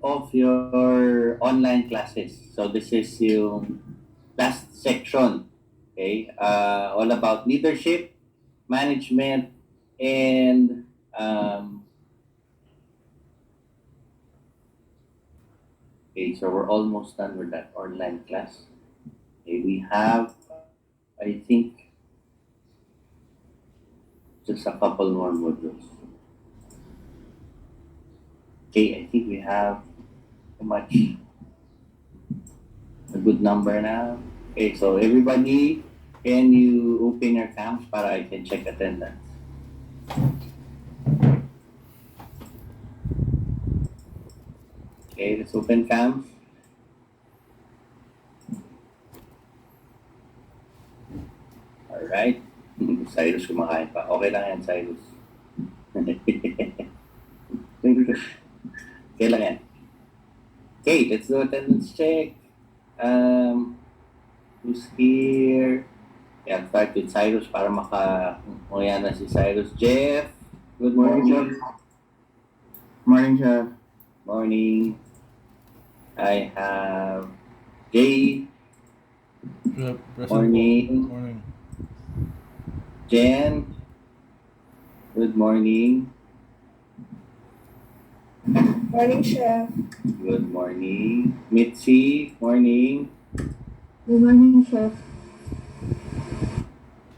of your online classes. So this is yung last section. Okay, all about leadership, management, and okay. So we're almost done with that online class. Okay, we have, I think, just a couple more modules. Okay, I think we have much a good number now. Okay, so everybody, can you open your cams para I can check attendance? Okay, let's open cams. Alright. Cyrus kumakain pa. Okay lang yan, Cyrus. Okay lang yan. Okay, let's do attendance check. Who's here? Yeah, start with Cyrus para maka-muya na si Cyrus. Jeff, good morning. Morning, Chef. Morning. I have Jay. Present. Morning. Morning. Jen. Good morning. Morning, Chef. Good morning. Mitzi, morning. Good morning, Chef.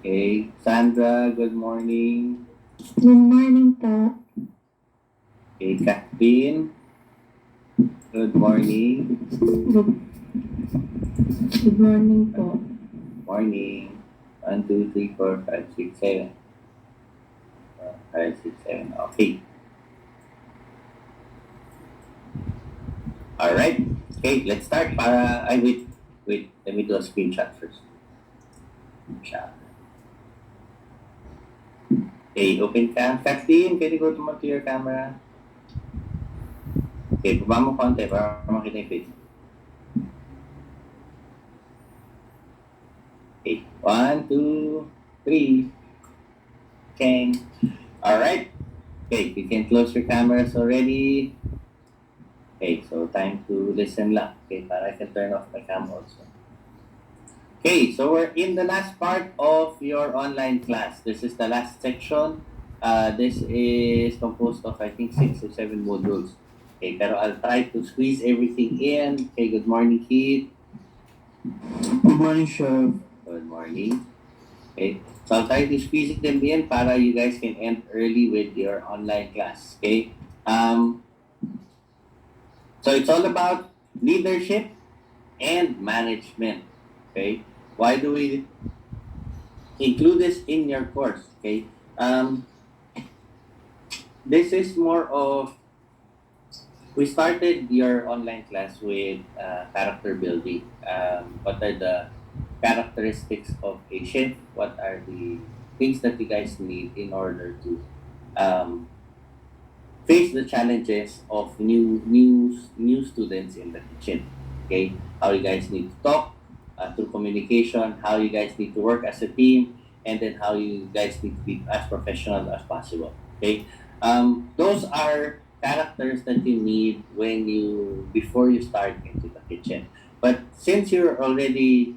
Okay. Sandra, good morning. Good morning, Ta. Okay. Kathleen, good morning. Good morning po. Morning. 1, 2, 3, 4, 5, 6, 7. 5, 6, 7. Okay. Alright. Okay, let's start. Wait. Let me do a screenshot first. Screenshot. Okay, open cam. Kathleen, can you go to your camera? Okay, baba mo konti para makita yung face. Okay, 1, 2, 3. Okay. Alright. Okay, you can close your cameras already. Okay, so time to listen lang. Okay, para I can turn off my camera also. Okay, so we're in the last part of your online class. This is the last section. This is composed of, I think, 6 or 7 modules. Okay, pero I'll try to squeeze everything in. Okay, good morning, Keith. Good morning, Chef. Good morning. Okay, so I'll try to squeeze them in para you guys can end early with your online class. Okay, so it's all about leadership and management. Okay, why do we include this in your course? Okay, this is more of, we started your online class with character building. What are the characteristics of a chef? What are the things that you guys need in order to face the challenges of new students in the kitchen? Okay, how you guys need to talk through communication, how you guys need to work as a team, and then how you guys need to be as professional as possible. Okay, those are characters that you need before you start into the kitchen. But since you've already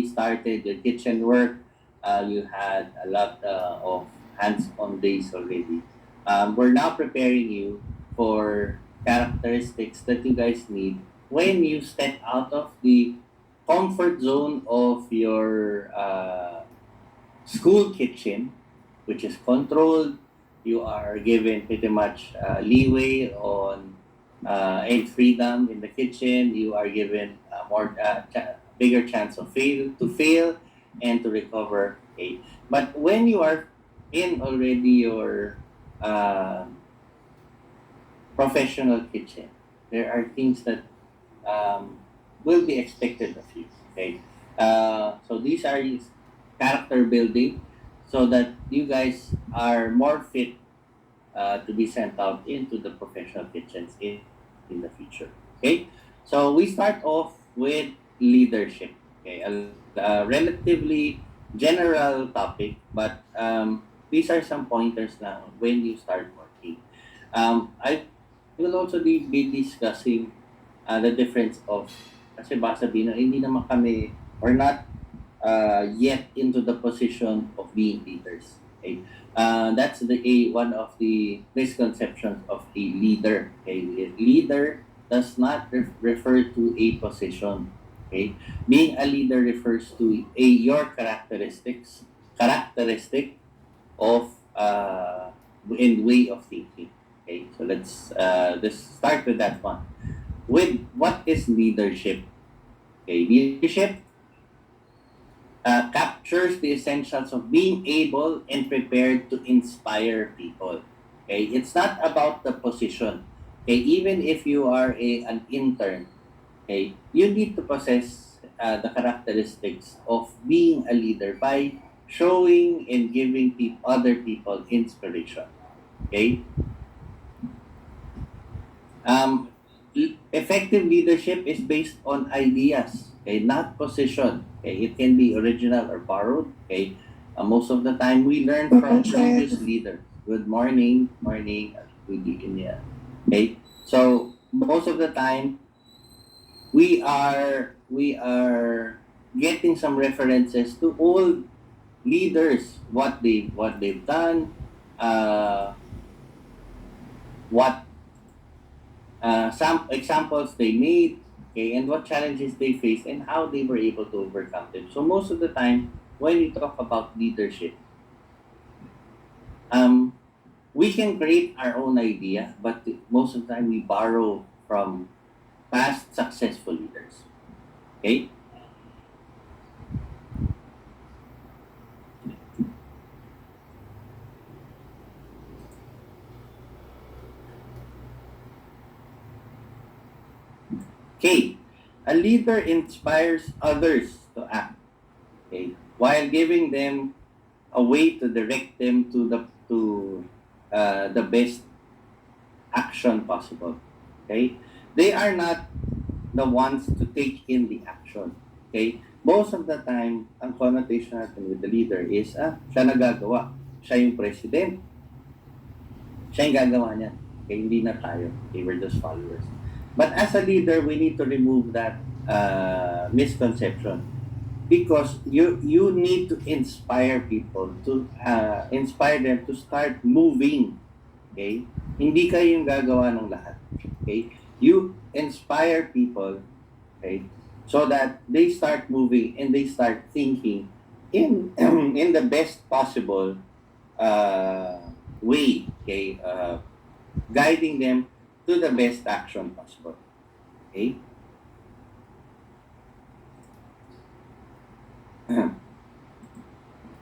started your kitchen work, you had a lot of hands-on days already. We're now preparing you for characteristics that you guys need when you step out of the comfort zone of your school kitchen, which is controlled. You are given pretty much leeway on and freedom in the kitchen. You are given bigger chance of fail and to recover. Okay, but when you are in already your uh, professional kitchen, there are things that will be expected of you. Okay, so these are character building, so that you guys are more fit to be sent out into the professional kitchens in the future. Okay, so we start off with leadership. Okay, a relatively general topic, but these are some pointers now when you start working. I we'll also be discussing the difference of, kasi baka sabihin na hindi naman kami, or not yet into the position of being leaders. Okay? That's one of the misconceptions of a leader. Okay? A leader does not refer to a position. Okay? Being a leader refers to your characteristic of and way of thinking. Okay, so let's start with that one. With what is leadership? Okay, leadership captures the essentials of being able and prepared to inspire people. Okay, it's not about the position. Okay, even if you are an intern, okay, you need to possess the characteristics of being a leader by showing and giving other people inspiration. Okay, effective leadership is based on ideas, okay, not position. Okay, it can be original or borrowed. Okay, most of the time we learn from previous leaders. Good morning, good evening. Okay, so most of the time we are getting some references to old leaders, what they've done, what some examples they made, okay, and what challenges they faced and how they were able to overcome them. So most of the time, when we talk about leadership, we can create our own idea, but most of the time we borrow from past successful leaders. Okay? Okay. A leader inspires others to act, okay, while giving them a way to direct them to the best action possible. Okay? They are not the ones to take in the action. Okay? Most of the time, ang connotation natin with the leader is, siya nagagawa. Siya yung president. Siya yung gagawa niya. Okay? Hindi na tayo. Okay? We're just followers. But as a leader, we need to remove that misconception, because you need to inspire people, to inspire them to start moving. Okay? Hindi kayo yung gagawa ng lahat. Okay? You inspire people, okay, so that they start moving and they start thinking in in the best possible way, okay, guiding them to the best action possible. Okay?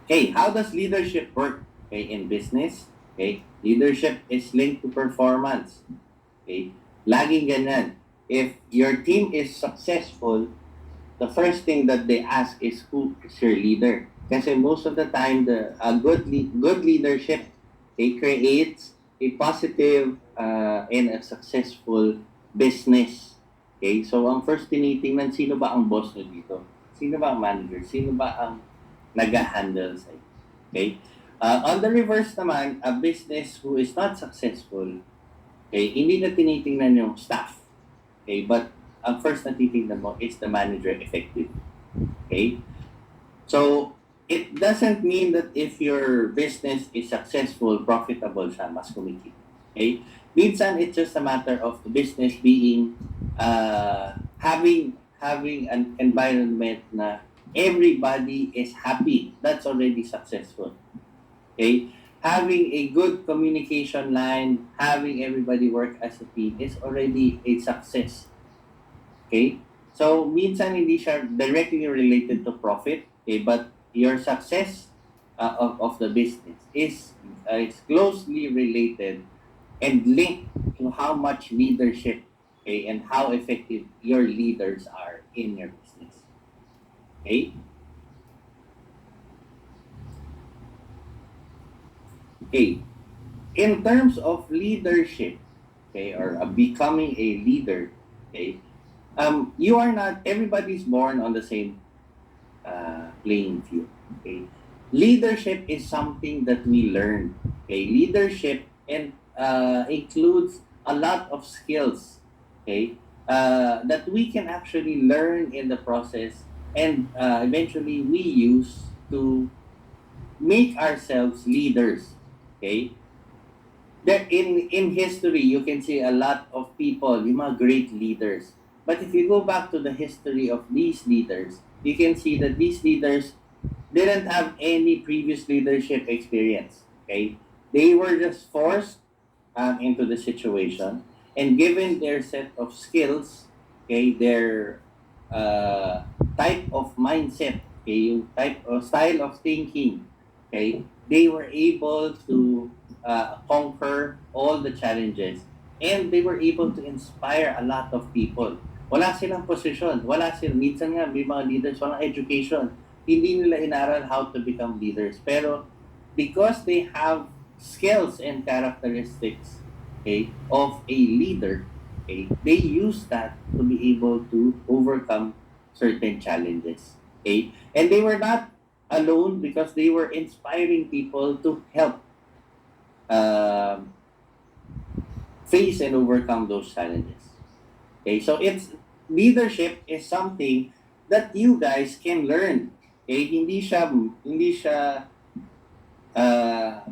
Okay, how does leadership work? Okay, in business, okay, leadership is linked to performance. Okay, laging ganyan. If your team is successful, the first thing that they ask is who is your leader. Kasi most of the time, the good leadership, it creates a positive and a successful business. Okay, so ang first tinitingnan, sino ba ang boss nyo dito? Sino ba ang manager? Sino ba ang nag-handle sa'yo? Okay? On the reverse naman, a business who is not successful, okay, hindi na tinitingnan yung staff. Okay, but ang first na titingnan mo is the manager effective. Okay? So, it doesn't mean that if your business is successful, profitable siya, mas kumikita. Okay? Minsan, it's just a matter of the business being, having an environment na everybody is happy. That's already successful. Okay? Having a good communication line, having everybody work as a team is already a success. Okay? So, minsan hindi siya directly related to profit, okay, but your success of the business is closely related and linked to how much leadership, okay, and how effective your leaders are in your business. Okay? Okay. In terms of leadership, okay, or becoming a leader, okay, you are not, everybody's born on the same playing field. Okay, leadership is something that we learn. Okay, leadership and includes a lot of skills, okay, that we can actually learn in the process, and eventually we use to make ourselves leaders. Okay, there in history you can see a lot of people, yung mga great leaders. But if you go back to the history of these leaders, you can see that these leaders didn't have any previous leadership experience. Okay, they were just forced into the situation, and given their set of skills, okay, their type of mindset, okay, yung type of style of thinking, okay, they were able to conquer all the challenges, and they were able to inspire a lot of people. Wala silang posisyon, wala silang, minsan nga may mga leaders, walang education, hindi nila inaral how to become leaders. Pero because they have skills and characteristics, okay, of a leader, okay, they use that to be able to overcome certain challenges. Okay, and they were not alone because they were inspiring people to help face and overcome those challenges. Okay, so it's leadership is something that you guys can learn. Okay, hindi siya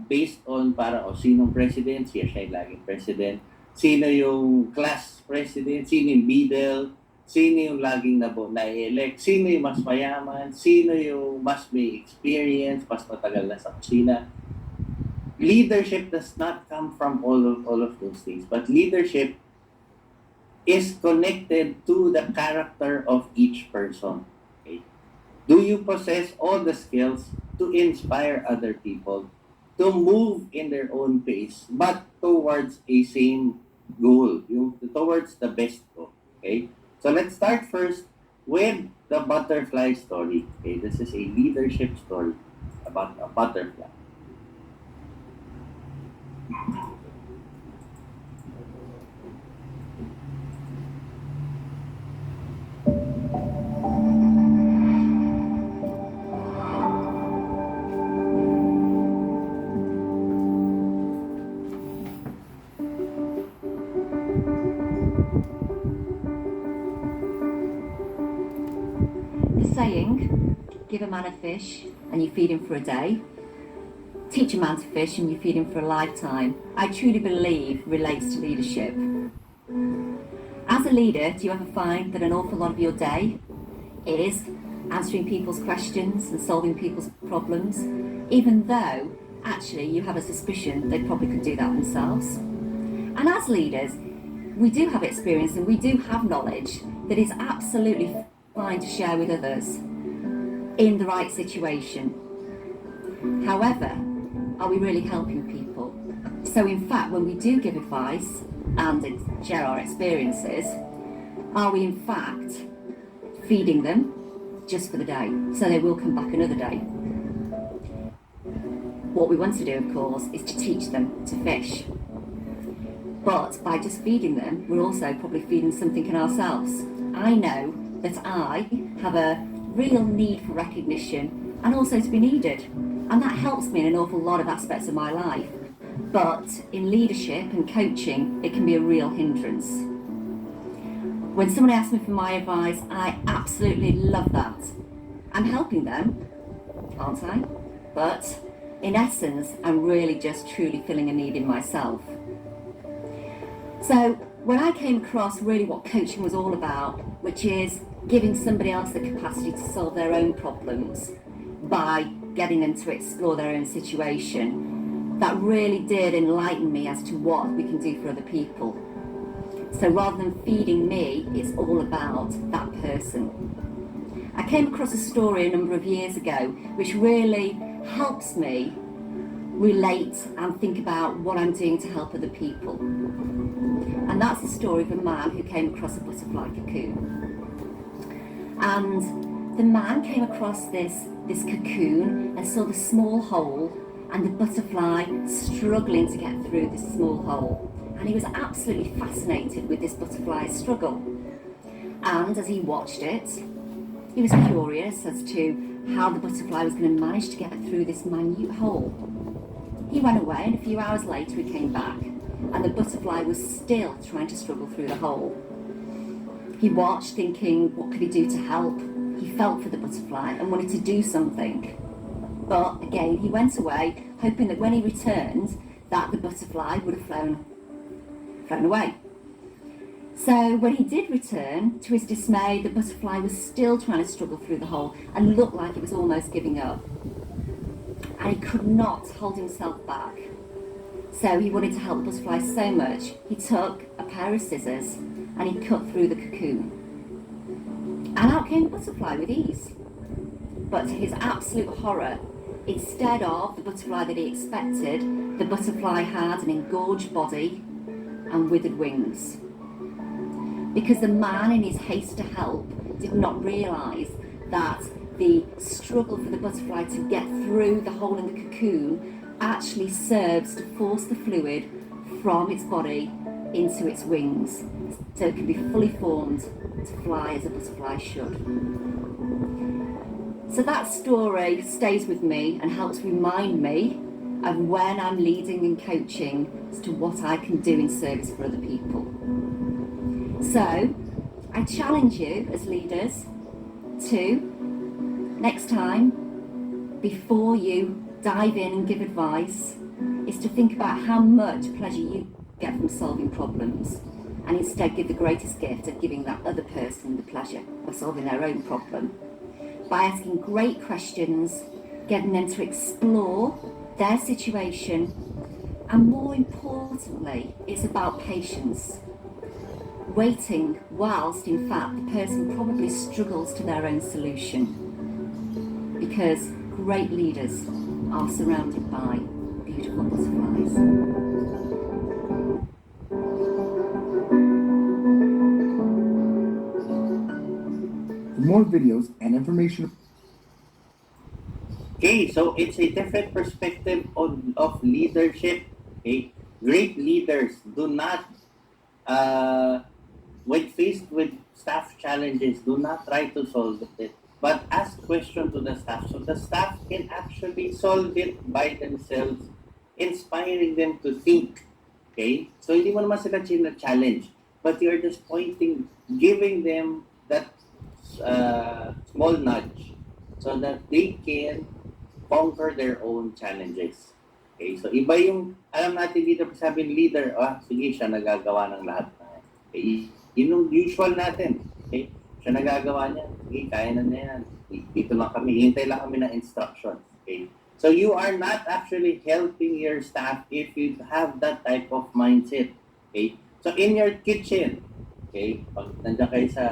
based on para sinong president, siya yung laging president, sino yung class president, sino yung middle, sino yung laging na-elect, sino yung mas mayaman, sino yung mas may experience, mas matagal na sa kusina. Leadership does not come from all of those things, but leadership is connected to the character of each person. Okay? Do you possess all the skills to inspire other people to move in their own pace, but towards a same goal, towards the best goal? Okay? So let's start first with the butterfly story. Okay, this is a leadership story about a butterfly. The saying, give a man a fish and you feed him for a day, teach a man to fish and you feed him for a lifetime, I truly believe relates to leadership. As a leader, do you ever find that an awful lot of your day is answering people's questions and solving people's problems, even though actually you have a suspicion they probably could do that themselves? And as leaders, we do have experience and we do have knowledge that is absolutely fine to share with others in the right situation. However, are we really helping people? So in fact, when we do give advice and share our experiences, are we in fact feeding them just for the day, so they will come back another day? What we want to do, of course, is to teach them to fish. But by just feeding them, we're also probably feeding something in ourselves. I know that I have a real need for recognition and also to be needed. And that helps me in an awful lot of aspects of my life. But in leadership and coaching, it can be a real hindrance. When someone asks me for my advice, I absolutely love that. I'm helping them, aren't I? But in essence, I'm really just truly filling a need in myself. So when I came across really what coaching was all about, which is giving somebody else the capacity to solve their own problems by getting them to explore their own situation, that really did enlighten me as to what we can do for other people. So rather than feeding me, it's all about that person. I came across a story a number of years ago which really helps me relate and think about what I'm doing to help other people. And that's the story of a man who came across a butterfly cocoon. And the man came across this cocoon and saw the small hole and the butterfly struggling to get through this small hole. And he was absolutely fascinated with this butterfly's struggle. And as he watched it, he was curious as to how the butterfly was going to manage to get through this minute hole. He went away, and a few hours later he came back, and the butterfly was still trying to struggle through the hole. He watched, thinking, what could he do to help? He felt for the butterfly and wanted to do something. But again, he went away, hoping that when he returned, that the butterfly would have flown away. So when he did return, to his dismay, the butterfly was still trying to struggle through the hole and looked like it was almost giving up. And he could not hold himself back. So he wanted to help the butterfly so much, he took a pair of scissors and he cut through the cocoon. And out came the butterfly with ease. But to his absolute horror, instead of the butterfly that he expected, the butterfly had an engorged body and withered wings. Because the man, in his haste to help, did not realise that the struggle for the butterfly to get through the hole in the cocoon actually serves to force the fluid from its body into its wings, so it can be fully formed to fly as a butterfly should. So that story stays with me and helps remind me of when I'm leading and coaching as to what I can do in service for other people. So I challenge you as leaders to, next time, before you dive in and give advice, is to think about how much pleasure you get from solving problems, and instead give the greatest gift of giving that other person the pleasure of solving their own problem by asking great questions, getting them to explore their situation, and more importantly, it's about patience. Waiting whilst, in fact, the person probably struggles to their own solution. Because great leaders are surrounded by beautiful butterflies. For more videos and information. Okay, so it's a different perspective of leadership. Okay, great leaders do not, when faced with staff challenges, do not try to solve it, but ask questions to the staff so the staff can actually solve it by themselves, inspiring them to think. Okay, so hindi mo naman sila challenge, but you're just pointing, giving them that small nudge so that they can conquer their own challenges. Okay, so iba yung, alam natin dito, sabing leader, sige, siya nagagawa ng lahat. Okay, yun yung usual natin. Okay, siya nagagawa niya, sige, kaya na yan. Dito lang kami, hintay lang kami ng instructions. Okay, so you are not actually helping your staff if you have that type of mindset. Okay, so in your kitchen, okay, pag nandiyan kayo sa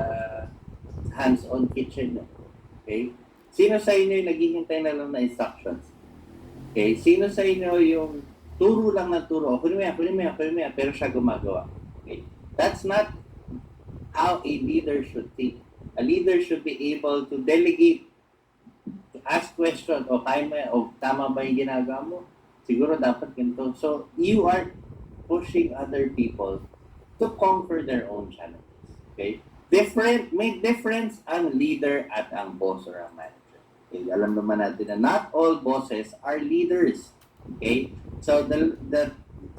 hands-on kitchen, okay, sino sa inyo yung naghihintay na lang na instructions? Okay, sino sa inyo yung turo lang ng turo, kunin mo yan, pero siya gumagawa? Okay, that's not how a leader should think. A leader should be able to delegate, to ask questions, kaya mo yan, tama ba yung ginagawa mo? Siguro dapat ganito. So, you are pushing other people to conquer their own challenges. Okay? Make difference ang leader at ang boss or ang manager. Okay? Alam naman natin na not all bosses are leaders. Okay? So, the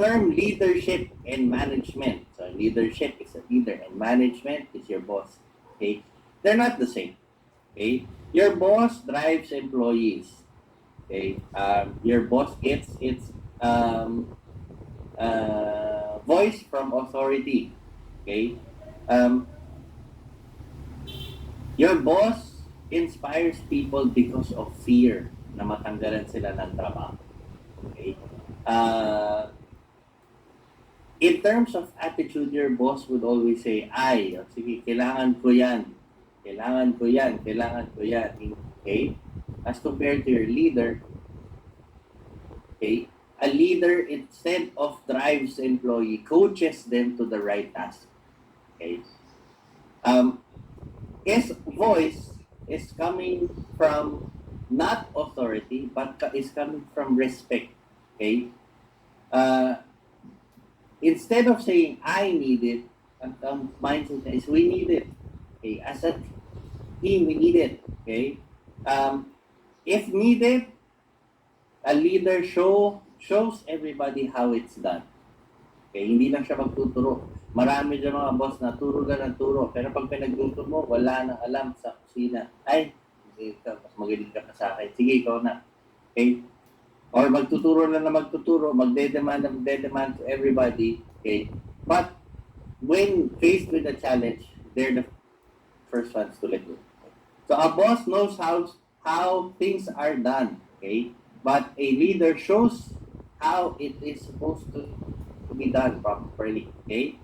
term leadership and management. So, leadership is a leader and management is your boss. Okay? They're not the same. Okay? Your boss drives employees. Okay? Your boss gets its voice from authority. Okay? Your boss inspires people because of fear na matanggalan sila ng trabaho. Okay? In terms of attitude, your boss would always say, sige, kailangan ko yan. Okay? As compared to your leader, okay, a leader, instead of drives the employee, coaches them to the right task. Okay? His voice is coming from not authority, but is coming from respect. Okay? Instead of saying, I need it, ang mindset is, we need it. Okay? As a team, we need it. Okay? If needed, a leader shows everybody how it's done. Okay, hindi lang siya magtuturo. Marami dyan mga boss na turo lang ng turo. Pero pag pinagluto mo, wala nang alam sa kusina. Ay, mas magaling ka pa sa akin. Sige, ikaw na. Okay? Or magtuturo lang na magtuturo, magde-demand to everybody. Okay? But when faced with a challenge, they're the first ones to let go. So a boss knows how things are done. Okay? But a leader shows how it is supposed to be done properly. Okay?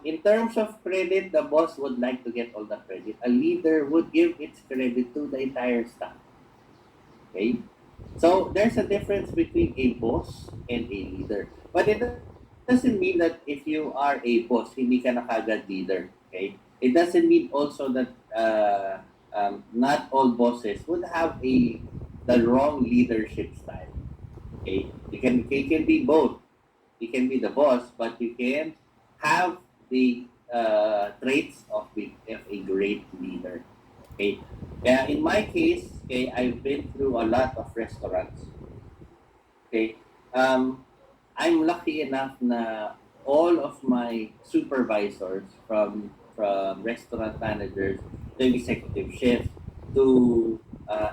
In terms of credit, the boss would like to get all the credit. A leader would give its credit to the entire staff. Okay? So there's a difference between a boss and a leader. But it doesn't mean that if you are a boss, hindi ka na kagad leader. Okay? It doesn't mean also that not all bosses would have the wrong leadership style. Okay? You can be both. You can be the boss, but you can have the traits of a great leader. Okay. In my case, okay, I've been through a lot of restaurants. Okay. I'm lucky enough na all of my supervisors from restaurant managers to executive chefs to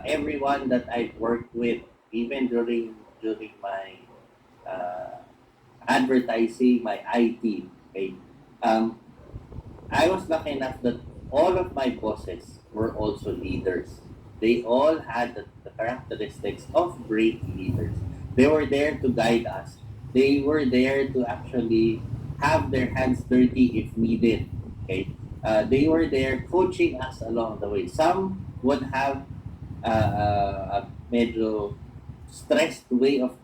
everyone that I've worked with, even during my advertising, my IT. Okay. I was lucky enough that all of my bosses were also leaders. They all had the characteristics of great leaders. They were there to guide us. They were there to actually have their hands dirty if needed. Okay. They were there coaching us along the way. Some would have a medyo stressed way of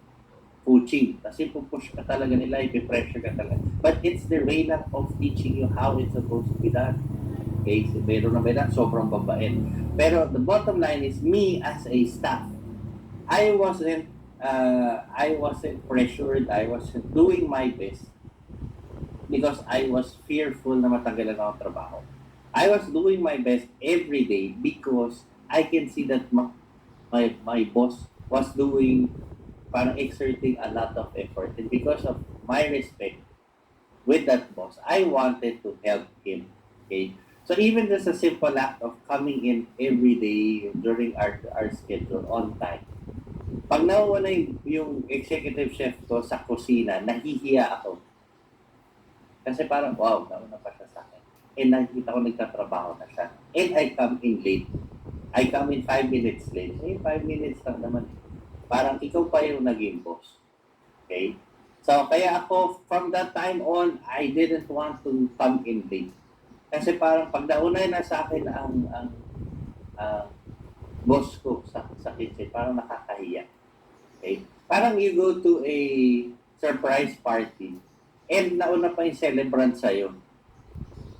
coaching. Kasi pupush ka talaga nila, ipipressure ka talaga. But it's the way lang of teaching you how it's supposed to be done. Okay, so meron na sobrang babae. Pero the bottom line is me as a staff. I wasn't pressured. I wasn't doing my best because I was fearful na matanggalan ako ng trabaho. I was doing my best every day because I can see that my boss was doing, parang exerting a lot of effort. And because of my respect with that boss, I wanted to help him. Okay? So even just a simple act of coming in every day during our schedule on time. Pag nauuna yung executive chef ko sa kusina, nahihiya ako. Kasi parang, wow, nauna pa siya sa akin. And nakikita ko nagtatrabaho na siya. And I come in late. I come in 5 minutes late. 5 minutes lang naman. Parang ikaw pa yung naging boss. Okay? So, kaya ako, from that time on, I didn't want to come in late. Kasi parang pag naunay na sa akin ang boss ko sa kitchen, parang nakakahiya. Okay? Parang you go to a surprise party and nauna pa yung celebrant sa'yo.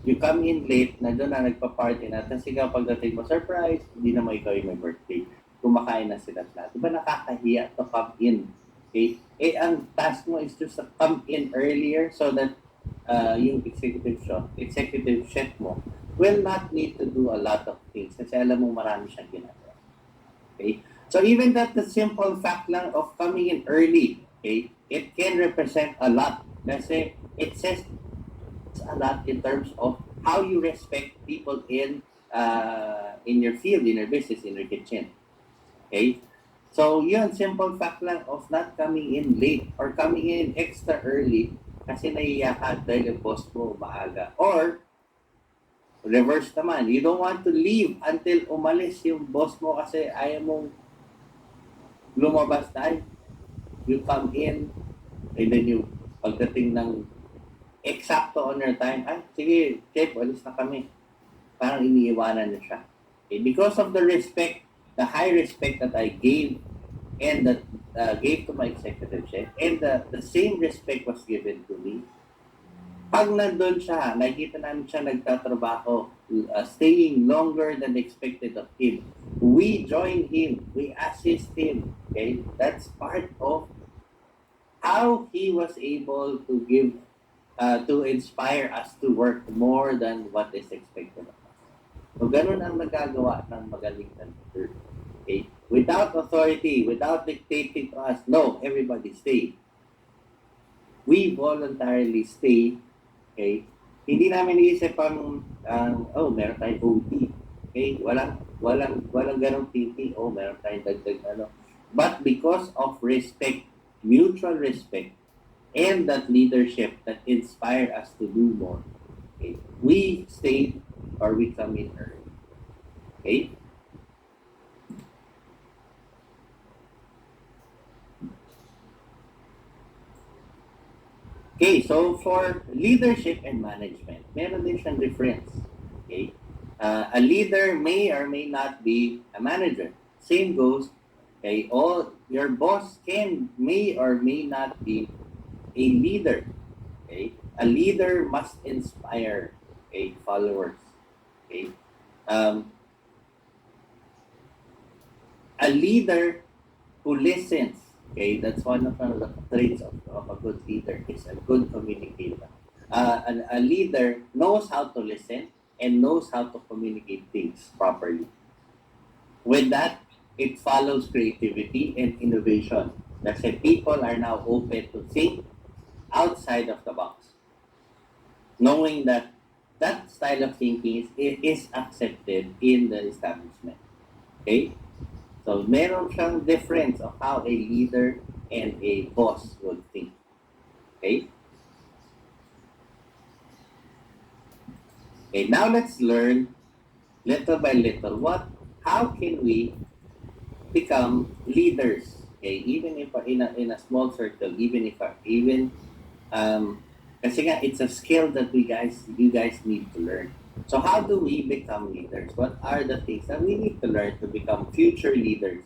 You come in late, na doon na nagpa-party na, tapos ikaw pagdating mo, surprise, hindi naman ikaw yung may birthday. Kumakain na sila lahat. Diba nakakahiya to come in? Okay? Ang task mo is just to come in earlier so that yung executive chef mo will not need to do a lot of things kasi alam mo marami siyang ginagawa. Okay? So even that the simple fact lang of coming in early, okay, it can represent a lot kasi it says a lot in terms of how you respect people in your field, in your business, in your kitchen. Okay? So, yun, simple fact lang of not coming in late or coming in extra early kasi naiiyak ka dahil yung boss mo maaga. Or, reverse naman, you don't want to leave until umalis yung boss mo kasi ayaw mong lumabas na. You come in, and then you, pagdating ng eksakto on your time, sige, chef, alis na kami. Parang iniiwanan niya siya. Okay? Because of the respect, the high respect that I gave and that gave to my executive chef, and the same respect was given to me. Pag nandun siya, nakikita namin siya nagtatrabaho, staying longer than expected of him. We join him, we assist him. Okay? That's part of how he was able to give, to inspire us to work more than what is expected of us. So, ganun ang nagagawa ng magaling na leader. Okay? Without authority, without dictating to us, no, everybody stay. we voluntarily stay, okay? Hindi namin iisip oh, meron tayong OT. Okay? Walang ganong thinking, oh, meron tayong dagdag ano. But because of respect, mutual respect, and that leadership that inspired us to do more, okay, we stay or we come in early. Okay? Okay, so for leadership and management, meron din siyang difference. Okay? A leader may or may not be a manager. Same goes, okay, all your boss may or may not be a leader. Okay? A leader must inspire, okay, followers. Okay? A leader who listens, okay, that's one of the traits of a good leader, is a good communicator. A leader knows how to listen and knows how to communicate things properly. With that, it follows creativity and innovation. Kasi people are now open to think outside of the box, knowing that that style of thinking is accepted in the establishment. Okay? So, meron siyang difference of how a leader and a boss would think. Okay? Okay, now let's learn little by little how can we become leaders? Okay, even if in a small circle, kasi nga it's a skill that you guys need to learn. So how do we become leaders? What are the things that we need to learn to become future leaders?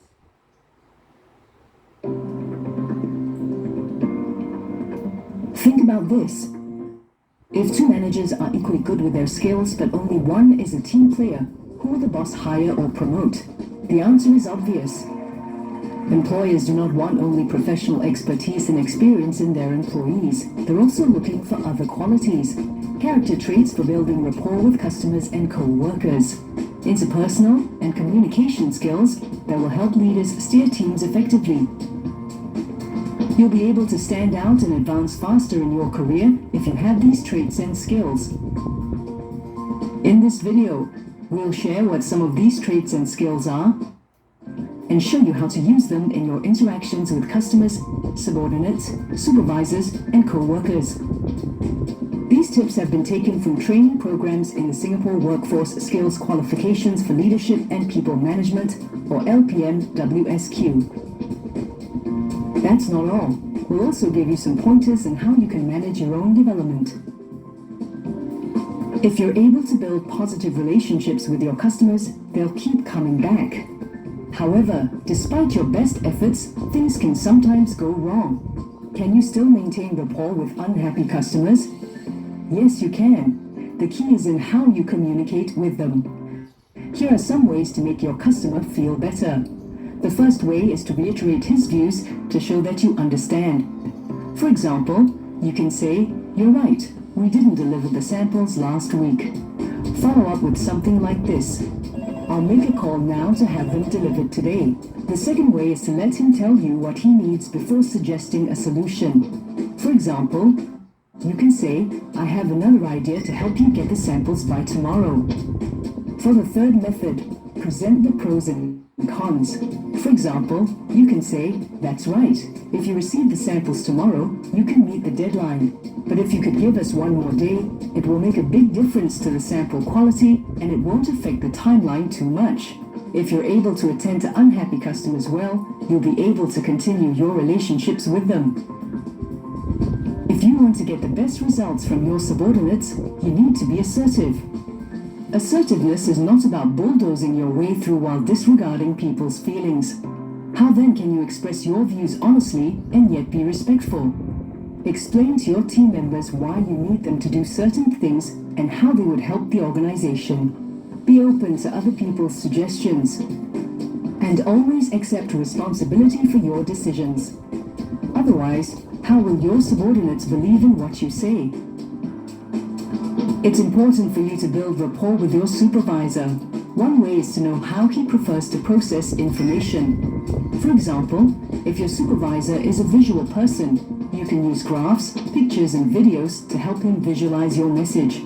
Think about this. If two managers are equally good with their skills, but only one is a team player, who will the boss hire or promote? The answer is obvious. Employers do not want only professional expertise and experience in their employees. They're also looking for other qualities, character traits for building rapport with customers and co-workers, interpersonal and communication skills that will help leaders steer teams effectively. You'll be able to stand out and advance faster in your career if you have these traits and skills. In this video, we'll share what some of these traits and skills are and show you how to use them in your interactions with customers, subordinates, supervisors, and co-workers. These tips have been taken from training programs in the Singapore Workforce Skills Qualifications for Leadership and People Management, or LPM WSQ. That's not all. We'll also give you some pointers on how you can manage your own development. If you're able to build positive relationships with your customers, they'll keep coming back. However, despite your best efforts, things can sometimes go wrong. Can you still maintain rapport with unhappy customers? Yes, you can. The key is in how you communicate with them. Here are some ways to make your customer feel better. The first way is to reiterate his views to show that you understand. For example, you can say, "You're right, we didn't deliver the samples last week." Follow up with something like this: "I'll make a call now to have them delivered today." The second way is to let him tell you what he needs before suggesting a solution. For example, you can say, "I have another idea to help you get the samples by tomorrow." For the third method, present the pros and cons. For example, you can say, "That's right. If you receive the samples tomorrow, you can meet the deadline. But if you could give us one more day, it will make a big difference to the sample quality and it won't affect the timeline too much." If you're able to attend to unhappy customers well, you'll be able to continue your relationships with them. If you want to get the best results from your subordinates, you need to be assertive. Assertiveness is not about bulldozing your way through while disregarding people's feelings. How then can you express your views honestly and yet be respectful? Explain to your team members why you need them to do certain things and how they would help the organization. Be open to other people's suggestions. And always accept responsibility for your decisions. Otherwise, how will your subordinates believe in what you say? It's important for you to build rapport with your supervisor. One way is to know how he prefers to process information. For example, if your supervisor is a visual person, you can use graphs, pictures, and videos to help him visualize your message.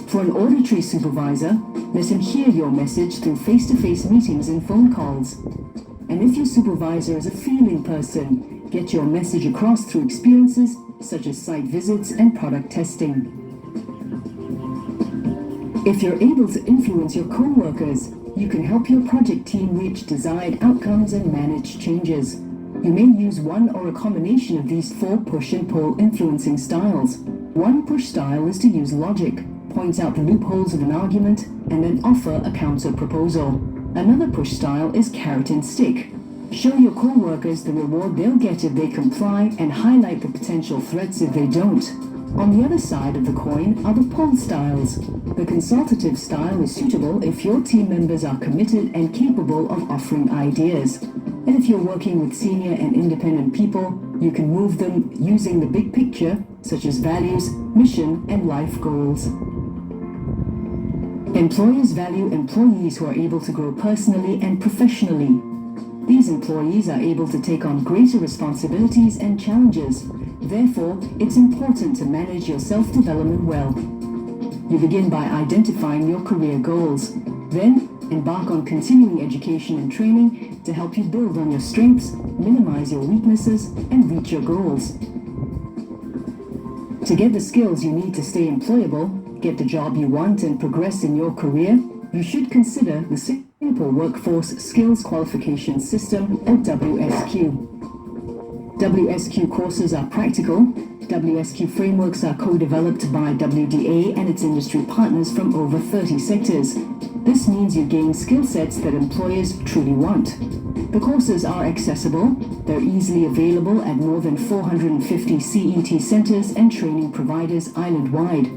For an auditory supervisor, let him hear your message through face-to-face meetings and phone calls. And if your supervisor is a feeling person, get your message across through experiences such as site visits and product testing. If you're able to influence your co-workers, you can help your project team reach desired outcomes and manage changes. You may use one or a combination of these 4 push and pull influencing styles. One push style is to use logic, point out the loopholes of an argument, and then offer a counter proposal. Another push style is carrot and stick. Show your co-workers the reward they'll get if they comply and highlight the potential threats if they don't. On the other side of the coin are the pull styles. The consultative style is suitable if your team members are committed and capable of offering ideas. And if you're working with senior and independent people, you can move them using the big picture, such as values, mission, and life goals. Employers value employees who are able to grow personally and professionally. These employees are able to take on greater responsibilities and challenges. Therefore, it's important to manage your self-development well. You begin by identifying your career goals. Then, embark on continuing education and training to help you build on your strengths, minimize your weaknesses, and reach your goals. To get the skills you need to stay employable, get the job you want, and progress in your career, you should consider the Singapore Workforce Skills Qualification System, or WSQ. WSQ courses are practical. WSQ frameworks are co-developed by WDA and its industry partners from over 30 sectors. This means you gain skill sets that employers truly want. The courses are accessible. They're easily available at more than 450 CET centers and training providers island-wide.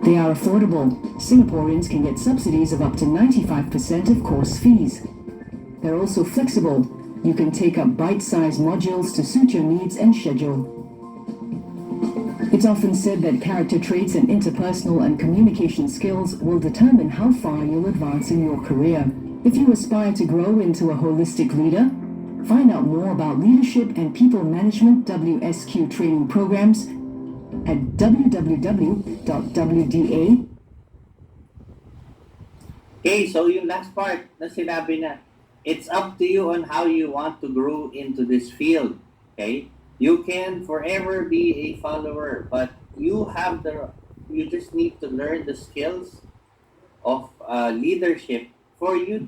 They are affordable. Singaporeans can get subsidies of up to 95% of course fees. They're also flexible. You can take up bite-sized modules to suit your needs and schedule. It's often said that character traits and interpersonal and communication skills will determine how far you'll advance in your career. If you aspire to grow into a holistic leader, find out more about leadership and people management WSQ training programs at www.wda. Okay, so yung last part na sinabi na, it's up to you on how you want to grow into this field. Okay? You can forever be a follower, but you just need to learn the skills of leadership for you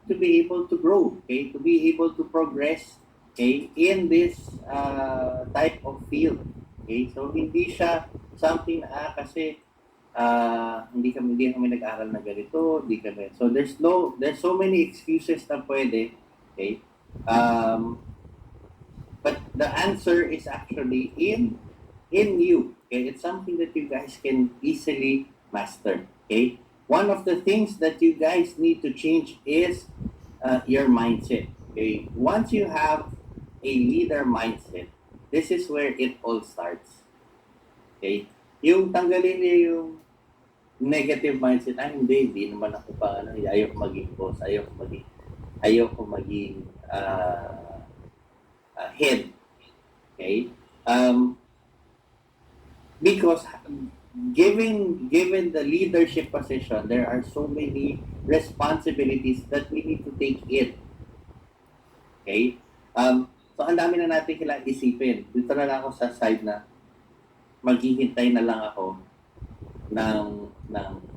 to be able to grow, okay? To be able to progress, okay, in this type of field. Okay? So hindi siya something kasi hindi kami nag-aral na ganito, hindi kami. So there's so many excuses na pwede, okay? But the answer is actually in you. Okay, it's something that you guys can easily master. Okay, one of the things that you guys need to change is your mindset. Okay, once you have a leader mindset, this is where it all starts. Okay, yung tanggalin niyo yung negative mindset. Hindi naman ako pa ayoko maging boss, ayoko maging head, okay? Because given the leadership position, there are so many responsibilities that we need to take in, okay? So ang dami na natin kailangan isipin. Dito na lang ako sa side na maghihintay na lang ako ng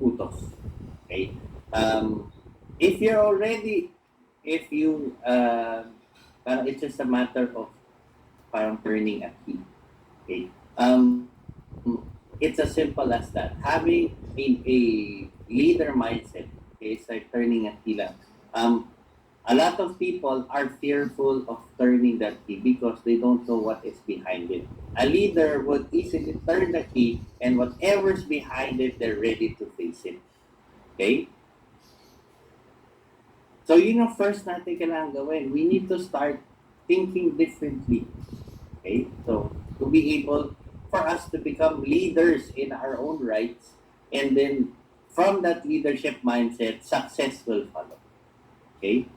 utos, okay? If it's just a matter of parang turning a key. Okay. It's as simple as that. Having a leader mindset, okay, it's like turning a key lang. A lot of people are fearful of turning that key because they don't know what is behind it. A leader would easily turn the key, and whatever's behind it, they're ready to face it. Okay? So yun ang first natin kailangan gawin. We need to start thinking differently. Okay? So to be able for us to become leaders in our own rights, and then from that leadership mindset, success will follow. Okay?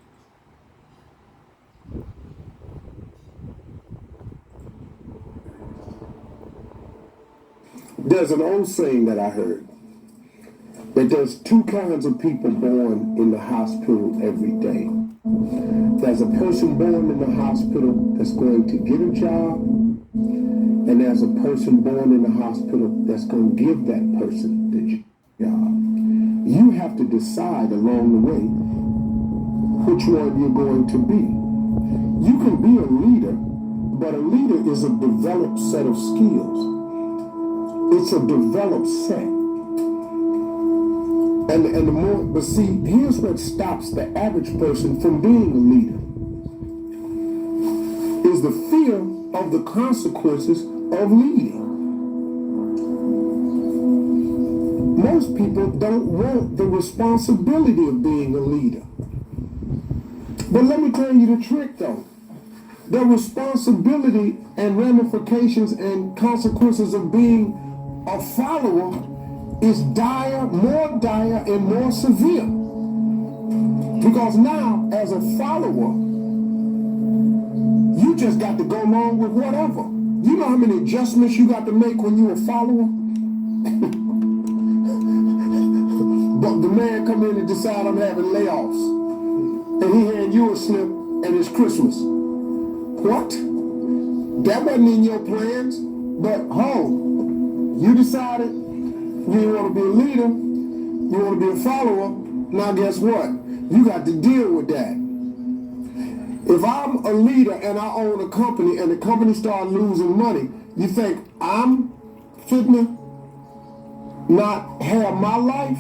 There's an old saying that I heard that there's two kinds of people born in the hospital every day. There's a person born in the hospital that's going to get a job, and there's a person born in the hospital that's going to give that person the job. You have to decide along the way which one you're going to be. You can be a leader, but a leader is a developed set of skills. It's a developed set. And the more, but see, here's what stops the average person from being a leader. Is the fear of the consequences of leading. Most people don't want the responsibility of being a leader. But let me tell you the trick though. The responsibility and ramifications and consequences of being a follower is more dire and more severe. Because now, as a follower, you just got to go along with whatever. You know how many adjustments you got to make when you're a follower? But the man come in and decide I'm having layoffs. And he hand you a slip and it's Christmas. What? That wasn't in your plans, but you decided you want to be a leader, you want to be a follower. Now guess what? You got to deal with that. If I'm a leader and I own a company and the company starts losing money, you think I'm fitting to not have my life?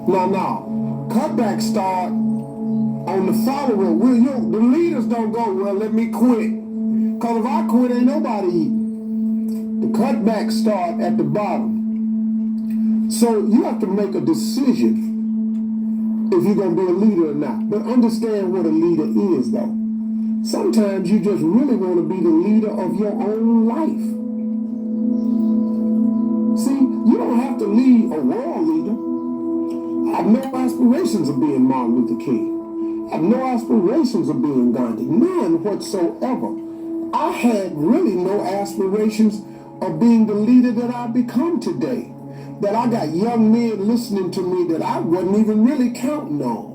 No. Cutbacks start on the follower. The leaders don't go, well, let me quit. Because if I quit, ain't nobody eating. The cutbacks start at the bottom. So you have to make a decision if you're going to be a leader or not. But understand what a leader is, though. Sometimes you just really want to be the leader of your own life. See, you don't have to lead a world leader. I have no aspirations of being Martin Luther King. I have no aspirations of being Gandhi. None whatsoever. I had really no aspirations of being the leader that I've become today. That I got young men listening to me that I wasn't even really counting on.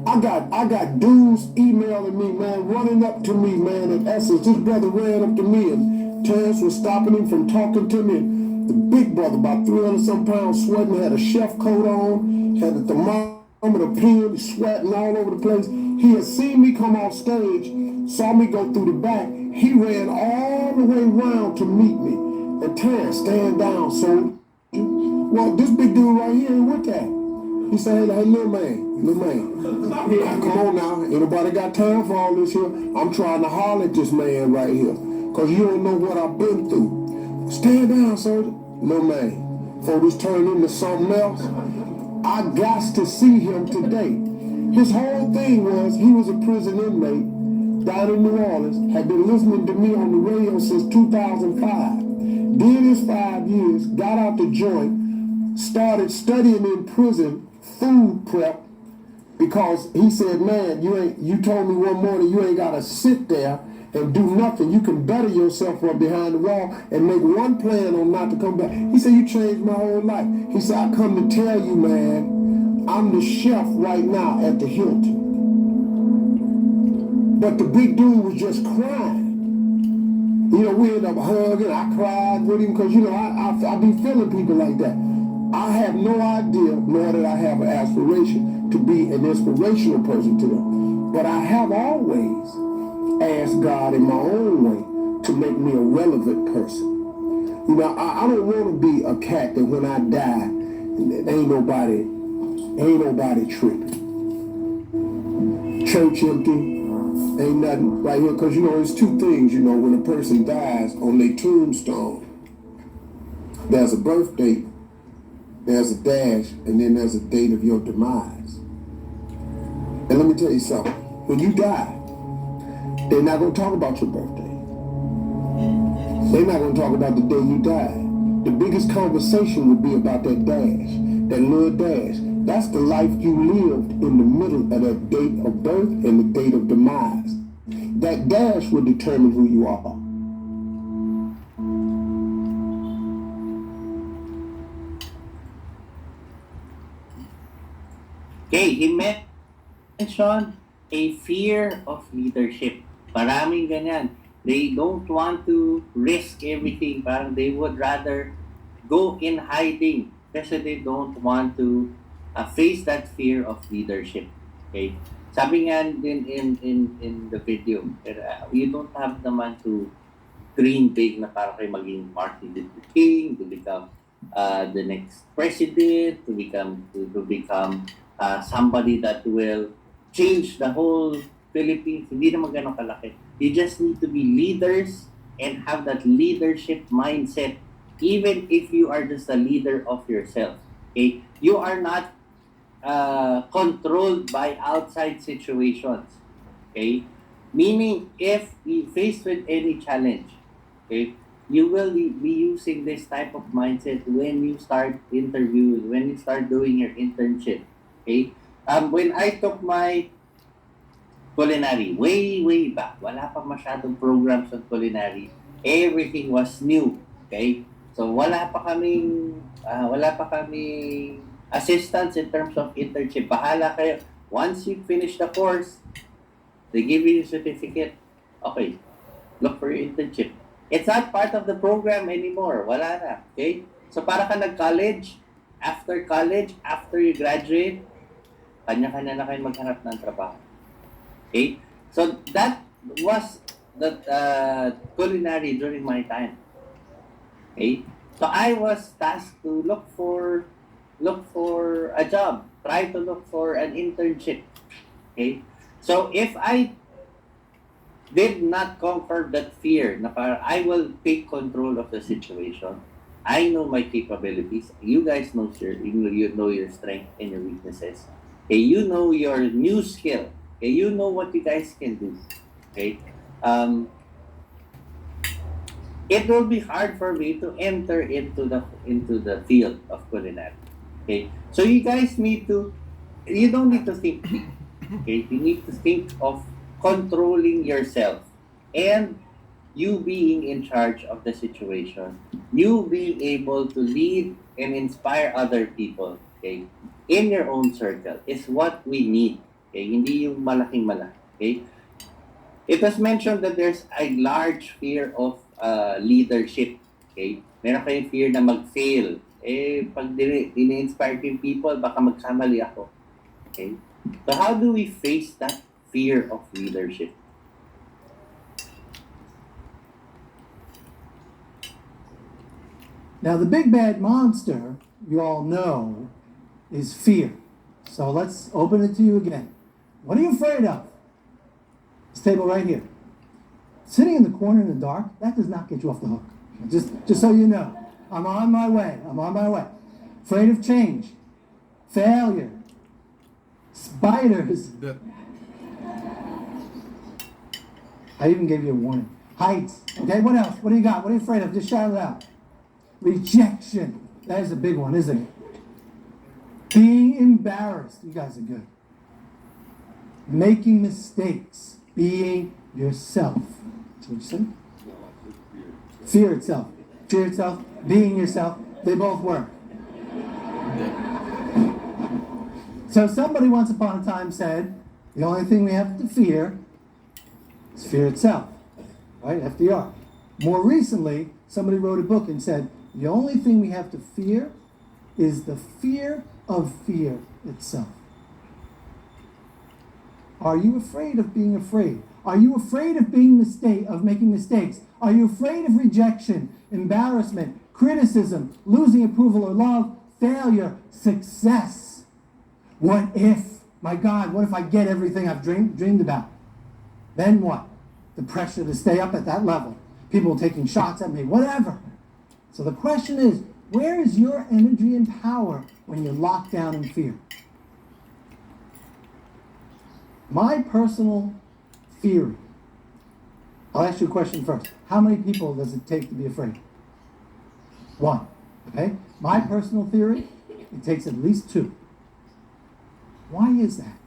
I got dudes emailing me, man, running up to me, man. In essence, this brother ran up to me and Terrence was stopping him from talking to me. The big brother, about 300-some pounds, sweating, had a chef coat on, had a thermometer pen, sweating all over the place. He had seen me come off stage, saw me go through the back. He ran all the way around to meet me. And Terrence, stand down, so. Well, this big dude right here ain't with that. He said, hey, little man. Come on now. Ain't nobody got time for all this here. I'm trying to holler at this man right here. Because you don't know what I've been through. Stand down, soldier. Little man. Before this turned into something else, I got to see him today. His whole thing was, he was a prison inmate down in New Orleans, had been listening to me on the radio since 2005. Did his 5 years, got out the joint, started studying in prison food prep because he said, man, you told me one morning you ain't got to sit there and do nothing. You can better yourself from behind the wall and make one plan on not to come back. He said, you changed my whole life. He said, I come to tell you, man, I'm the chef right now at the Hilton. But the big dude was just crying. We ended up hugging. I cried with him because, I be feeling people like that. I have no idea, nor did I have an aspiration to be an inspirational person to them. But I have always asked God in my own way to make me a relevant person. I don't want to be a cat that when I die, ain't nobody tripping. Church empty. Ain't nothing right here, because there's two things, when a person dies on their tombstone. There's a birth date, there's a dash, and then there's a date of your demise. And let me tell you something. When you die, they're not going to talk about your birthday. They're not going to talk about the day you died. The biggest conversation would be about that dash, that little dash. That's the life you lived in the middle of that date of birth and the date of demise. That dash will determine who you are. Okay, he mentioned a fear of leadership. Maraming ganyan. They don't want to risk everything. Parang they would rather go in hiding kasi they don't want to face that fear of leadership. Okay? Sabi nga din in the video, you don't have naman to dream big na para kayo maging Martin Luther King, to become the next president, to become somebody that will change the whole Philippines. Hindi naman ganun kalaki. You just need to be leaders and have that leadership mindset, even if you are just a leader of yourself. Okay, you are not controlled by outside situations. Okay, meaning if you faced with any challenge, okay, you will be using this type of mindset when you start interviews, when you start doing your internship. Okay, when I took my culinary, way back, wala pa masyadong programs on culinary. Everything was new. Okay? So wala pa kaming assistance in terms of internship. Bahala kayo. Once you finish the course, they give you a certificate. Okay, look for your internship. It's not part of the program anymore. Wala na. Okay? So para ka nag-college, after you graduate, kanya-kanya na kayo maghanap ng trabaho. Okay? So that was the culinary during my time. Okay? So I was tasked to look for a job, try to look for an internship. Okay? So if I did not conquer that fear na I will take control of the situation, I know my capabilities. You guys know you know your strength and your weaknesses. Okay? You know your new skill. Okay, you know what you guys can do. Okay, it will be hard for me to enter into the field of culinary. Okay, so you guys you don't need to think big. Okay, you need to think of controlling yourself and you being in charge of the situation. You being able to lead and inspire other people. Okay, in your own circle is what we need. Okay, hindi yung malaking-malaki. Okay? It was mentioned that there's a large fear of leadership. Okay? Meron kayong fear na mag-fail. Pag ini-inspire yung people, baka magkamali ako. Okay? So how do we face that fear of leadership? Now, the big bad monster, you all know, is fear. So let's open it to you again. What are you afraid of? This table right here. Sitting in the corner in the dark, that does not get you off the hook. Just so you know. I'm on my way. Afraid of change. Failure. Spiders. I even gave you a warning. Heights. Okay, what else? What do you got? What are you afraid of? Just shout it out. Rejection. That is a big one, isn't it? Being embarrassed. You guys are good. Making mistakes. Being yourself. That's what you said? Fear itself. Fear itself. Being yourself. They both work. So somebody once upon a time said, the only thing we have to fear is fear itself. Right? FDR. More recently, somebody wrote a book and said, the only thing we have to fear is the fear of fear itself. Are you afraid of being afraid? Are you afraid of making mistakes? Are you afraid of rejection, embarrassment, criticism, losing approval or love, failure, success? What if, my God, what if I get everything I've dreamed about? Then what? The pressure to stay up at that level. People taking shots at me, whatever. So the question is, where is your energy and power when you're locked down in fear? My personal theory, I'll ask you a question first. How many people does it take to be afraid? One. Okay? My personal theory, it takes at least two. Why is that?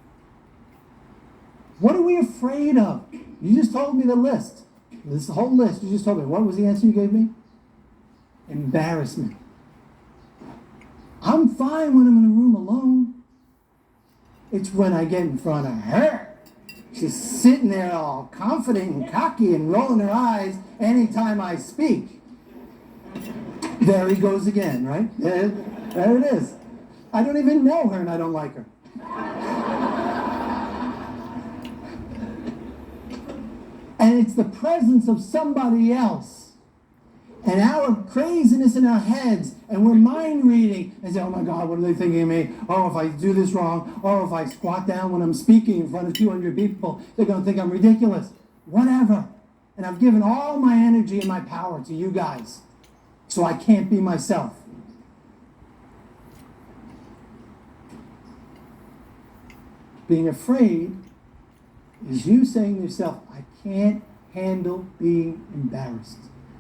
What are we afraid of? You just told me the list. This whole list, you just told me. What was the answer you gave me? Embarrassment. I'm fine when I'm in a room alone. It's when I get in front of her. She's sitting there all confident and cocky and rolling her eyes anytime I speak. There he goes again, right? There it is. I don't even know her and I don't like her. And it's the presence of somebody else and our craziness in our heads, and we're mind reading and say, oh my God, what are they thinking of me? Oh, if I do this wrong, oh, if I squat down when I'm speaking in front of 200 people, they're going to think I'm ridiculous. Whatever. And I've given all my energy and my power to you guys, so I can't be myself. Being afraid is you saying to yourself, I can't handle being embarrassed.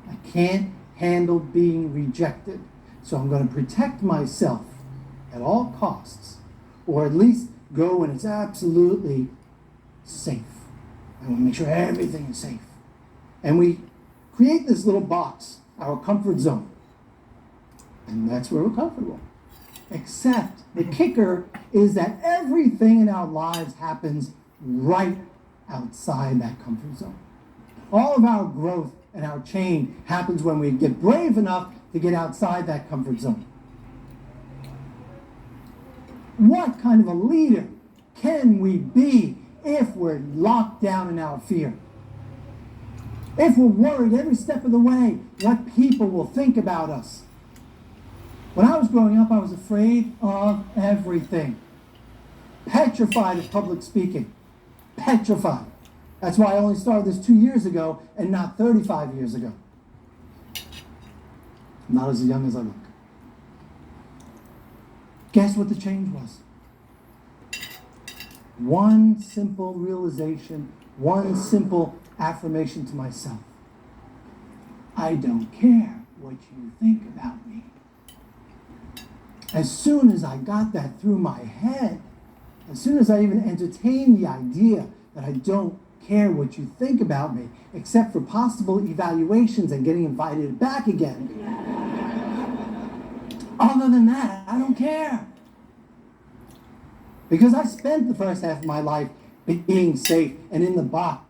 I can't handle being rejected. So I'm going to protect myself at all costs, or at least go when it's absolutely safe. I want to make sure everything is safe. And we create this little box, our comfort zone. And that's where we're comfortable. Except the kicker is that everything in our lives happens right outside that comfort zone. All of our growth and our change happens when we get brave enough to get outside that comfort zone. What kind of a leader can we be if we're locked down in our fear? If we're worried every step of the way what people will think about us? When I was growing up, I was afraid of everything. Petrified of public speaking. Petrified. That's why I only started this 2 years ago and not 35 years ago. I'm not as young as I look. Guess what the change was? One simple realization, one simple affirmation to myself. I don't care what you think about me. As soon as I got that through my head, as soon as I even entertained the idea that I don't care what you think about me, except for possible evaluations and getting invited back again. Other than that, I don't care. Because I spent the first half of my life being safe and in the box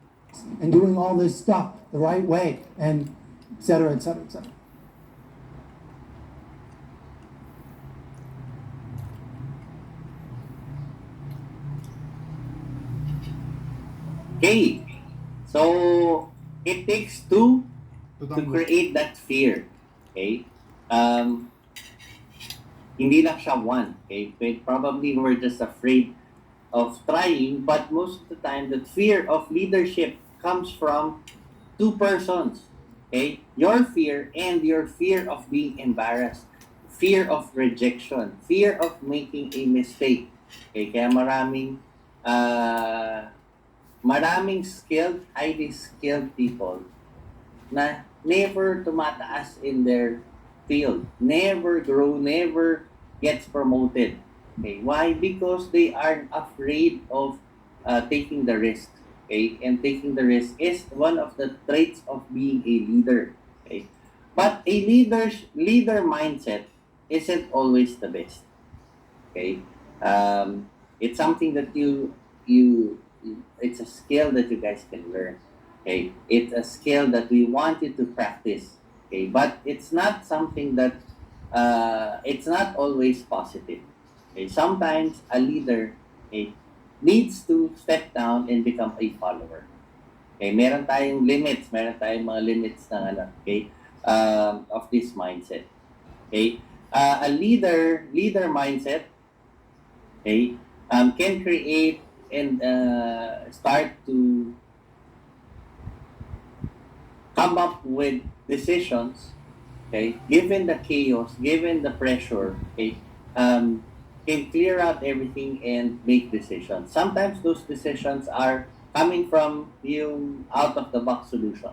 and doing all this stuff the right way, and et cetera, et cetera, et cetera. Okay, so it takes two to create that fear. Okay, hindi lang siya one. Okay, probably we're just afraid of trying, but most of the time, the fear of leadership comes from two persons. Okay, your fear and your fear of being embarrassed, fear of rejection, fear of making a mistake. Okay, kaya maraming skilled, highly skilled people na never tumataas in their field, never grow, never gets promoted. Okay, why? Because they are afraid of taking the risk. Okay, and taking the risk is one of the traits of being a leader. Okay, but a leader mindset isn't always the best. Okay, it's something that it's a skill that you guys can learn. Okay, it's a skill that we want you to practice. Okay, but it's not something that it's not always positive. Okay, sometimes a leader needs to step down and become a follower. Okay, meron tayong mga limits ng of this mindset. Okay, a leader mindset, can create and start to come up with decisions, given the chaos, given the pressure, can clear out everything and make decisions. Sometimes those decisions are coming from yung out-of-the-box solution.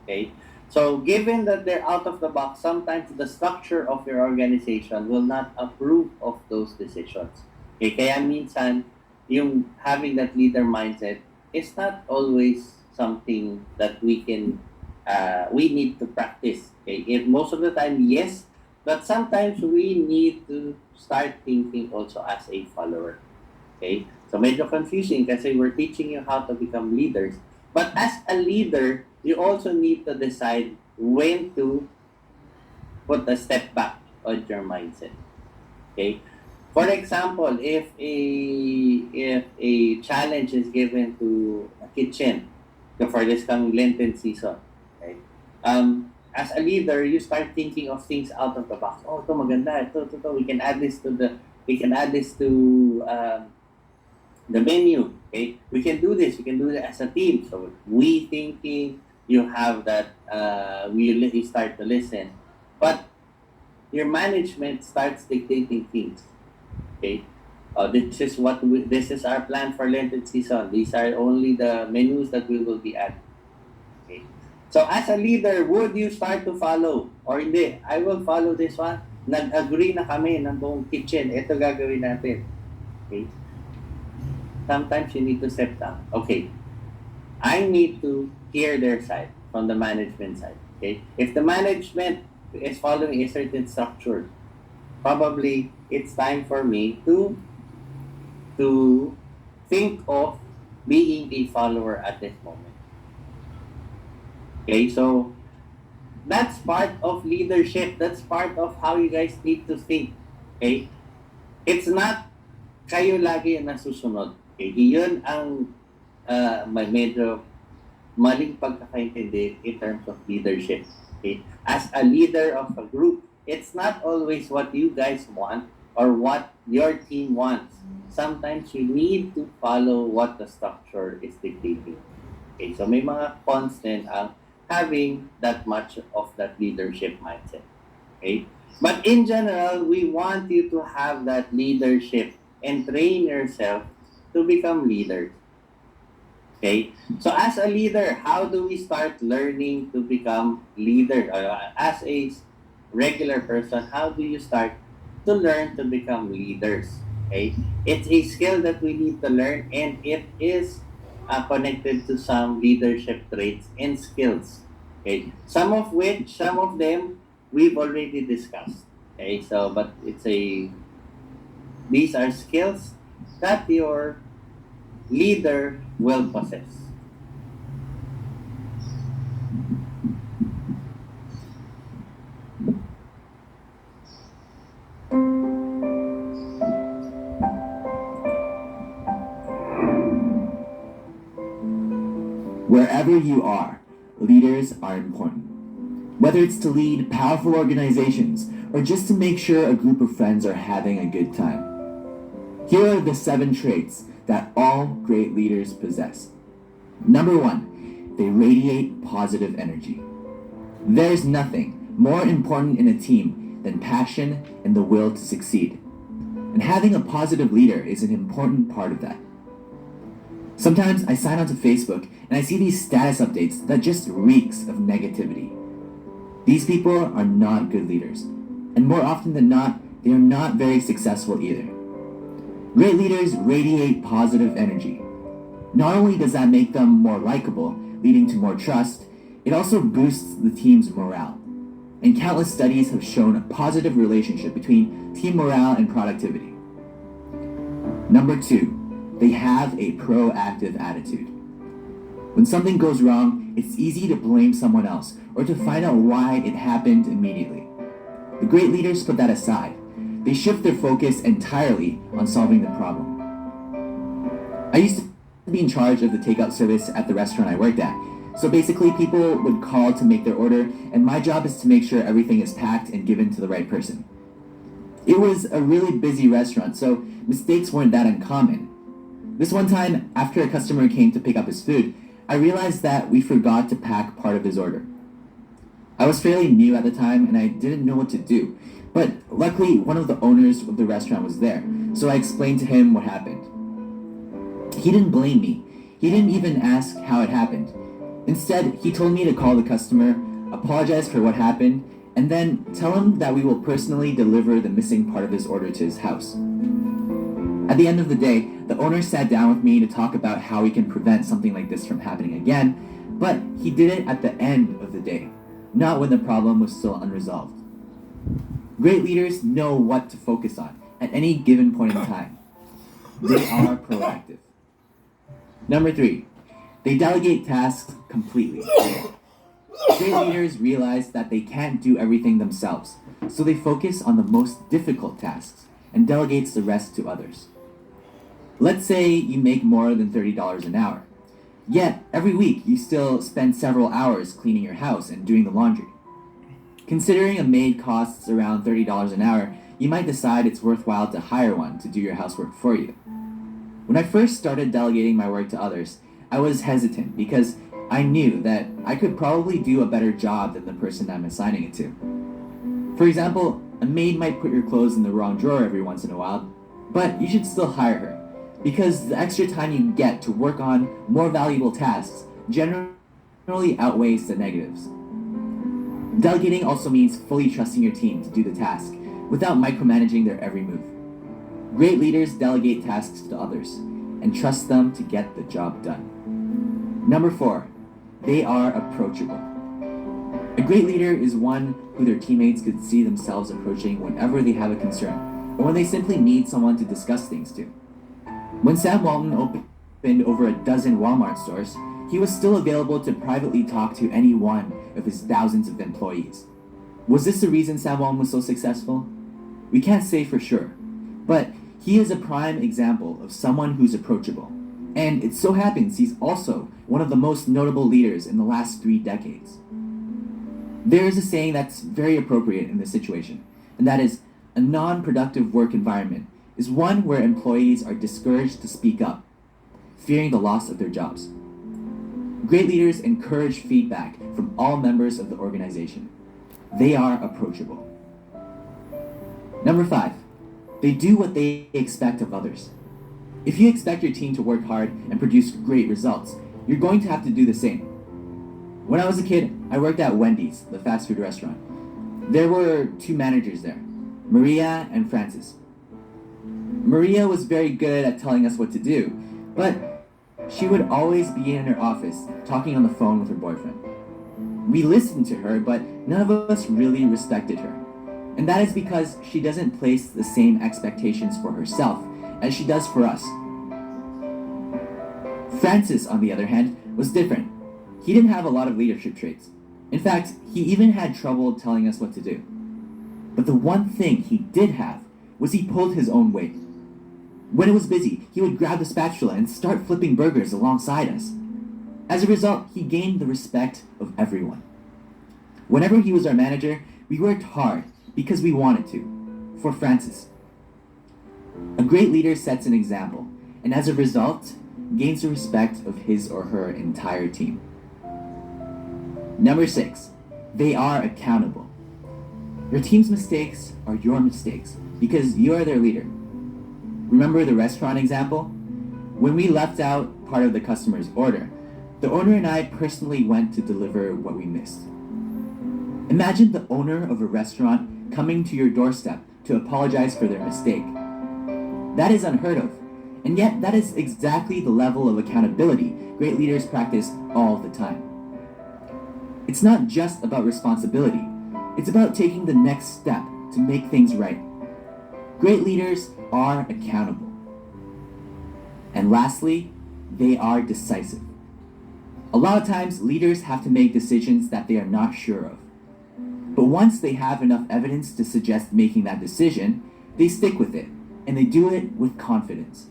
Okay? So given that they're out of the box, sometimes the structure of your organization will not approve of those decisions. Okay? Kaya minsan, yung having that leader mindset is not always something that we need to practice. Okay? Most of the time, yes, but sometimes we need to start thinking also as a follower. Okay? So medyo confusing kasi we're teaching you how to become leaders. But as a leader, you also need to decide when to put a step back on your mindset. Okay? For example, if a challenge is given to a kitchen for this coming Lenten season, okay? As a leader, you start thinking of things out of the box. Oh, ito maganda. Ito. We can add this to the menu. Okay, we can do this. We can do it as a team. So we thinking, you have that. You start to listen, but your management starts dictating things. Okay, this is our plan for Lenten season. These are only the menus that we will be adding. Okay, so as a leader, would you start to follow or hindi? I will follow this one. Nag-agree na kami ng buong kitchen. Ito gagawin natin. Okay. Sometimes you need to step down. Okay, I need to hear their side from the management side. Okay, if the management is following a certain structure, probably it's time for me to think of being a follower at this moment. Okay, so that's part of leadership. That's part of how you guys need to think. Okay, it's not kayo lagi yung nasusunod. Okay, yun ang may medyo maling pagkakaintindi in terms of leadership. Okay, as a leader of a group, it's not always what you guys want or what your team wants. Sometimes you need to follow what the structure is dictating. Okay, so may mga constant ang having that much of that leadership mindset. Okay, but in general, we want you to have that leadership and train yourself to become leaders. Okay, so as a leader, how do we start learning to become leader? As a regular person, how do you start to learn to become leaders? Okay, it's a skill that we need to learn, and it is connected to some leadership traits and skills. Okay, some of them we've already discussed. Okay, so but these are skills that your leader will possess. Wherever you are, leaders are important. Whether it's to lead powerful organizations or just to make sure a group of friends are having a good time. Here are the 7 traits that all great leaders possess. Number 1, they radiate positive energy. There's nothing more important in a team than passion and the will to succeed. And having a positive leader is an important part of that. Sometimes I sign onto Facebook and I see these status updates that just reeks of negativity. These people are not good leaders, and more often than not, they are not very successful either. Great leaders radiate positive energy. Not only does that make them more likable, leading to more trust, it also boosts the team's morale. And countless studies have shown a positive relationship between team morale and productivity. Number 2, they have a proactive attitude. When something goes wrong, it's easy to blame someone else or to find out why it happened immediately. The great leaders put that aside. They shift their focus entirely on solving the problem. I used to be in charge of the takeout service at the restaurant I worked at. So basically people would call to make their order, and my job is to make sure everything is packed and given to the right person. It was a really busy restaurant, so mistakes weren't that uncommon. This one time, after a customer came to pick up his food, I realized that we forgot to pack part of his order. I was fairly new at the time and I didn't know what to do. But luckily, one of the owners of the restaurant was there, so I explained to him what happened. He didn't blame me. He didn't even ask how it happened. Instead, he told me to call the customer, apologize for what happened, and then tell him that we will personally deliver the missing part of his order to his house. At the end of the day, the owner sat down with me to talk about how we can prevent something like this from happening again, but he did it at the end of the day, not when the problem was still unresolved. Great leaders know what to focus on at any given point in time. They are proactive. Number 3, they delegate tasks completely. Great leaders realize that they can't do everything themselves, so they focus on the most difficult tasks and delegates the rest to others. Let's say you make more than $30 an hour. Yet, every week you still spend several hours cleaning your house and doing the laundry. Considering a maid costs around $30 an hour, you might decide it's worthwhile to hire one to do your housework for you. When I first started delegating my work to others, I was hesitant because I knew that I could probably do a better job than the person I'm assigning it to. For example, a maid might put your clothes in the wrong drawer every once in a while, but you should still hire her, because the extra time you get to work on more valuable tasks generally outweighs the negatives. Delegating also means fully trusting your team to do the task, without micromanaging their every move. Great leaders delegate tasks to others, and trust them to get the job done. Number 4, they are approachable. A great leader is one who their teammates could see themselves approaching whenever they have a concern, or when they simply need someone to discuss things to. When Sam Walton opened over a dozen Walmart stores, he was still available to privately talk to any one of his thousands of employees. Was this the reason Sam Walton was so successful? We can't say for sure, but he is a prime example of someone who's approachable. And it so happens he's also one of the most notable leaders in the last 3 decades. There is a saying that's very appropriate in this situation, and that is, a non-productive work environment is one where employees are discouraged to speak up, fearing the loss of their jobs. Great leaders encourage feedback from all members of the organization. They are approachable. Number 5, they do what they expect of others. If you expect your team to work hard and produce great results, you're going to have to do the same. When I was a kid, I worked at Wendy's, the fast food restaurant. There were 2 managers there, Maria and Francis. Maria was very good at telling us what to do, but she would always be in her office talking on the phone with her boyfriend. We listened to her, but none of us really respected her. And that is because she doesn't place the same expectations for herself as she does for us. Francis, on the other hand, was different. He didn't have a lot of leadership traits. In fact, he even had trouble telling us what to do. But the one thing he did have was he pulled his own weight. When it was busy, he would grab the spatula and start flipping burgers alongside us. As a result, he gained the respect of everyone. Whenever he was our manager, we worked hard because we wanted to, for Francis. A great leader sets an example, and as a result, gains the respect of his or her entire team. Number 6, they are accountable. Your team's mistakes are your mistakes because you are their leader. Remember the restaurant example? When we left out part of the customer's order, the owner and I personally went to deliver what we missed. Imagine the owner of a restaurant coming to your doorstep to apologize for their mistake. That is unheard of, and yet that is exactly the level of accountability great leaders practice all the time. It's not just about responsibility, it's about taking the next step to make things right. Great leaders are accountable. And lastly, they are decisive. A lot of times, leaders have to make decisions that they are not sure of. But once they have enough evidence to suggest making that decision, they stick with it, and they do it with confidence.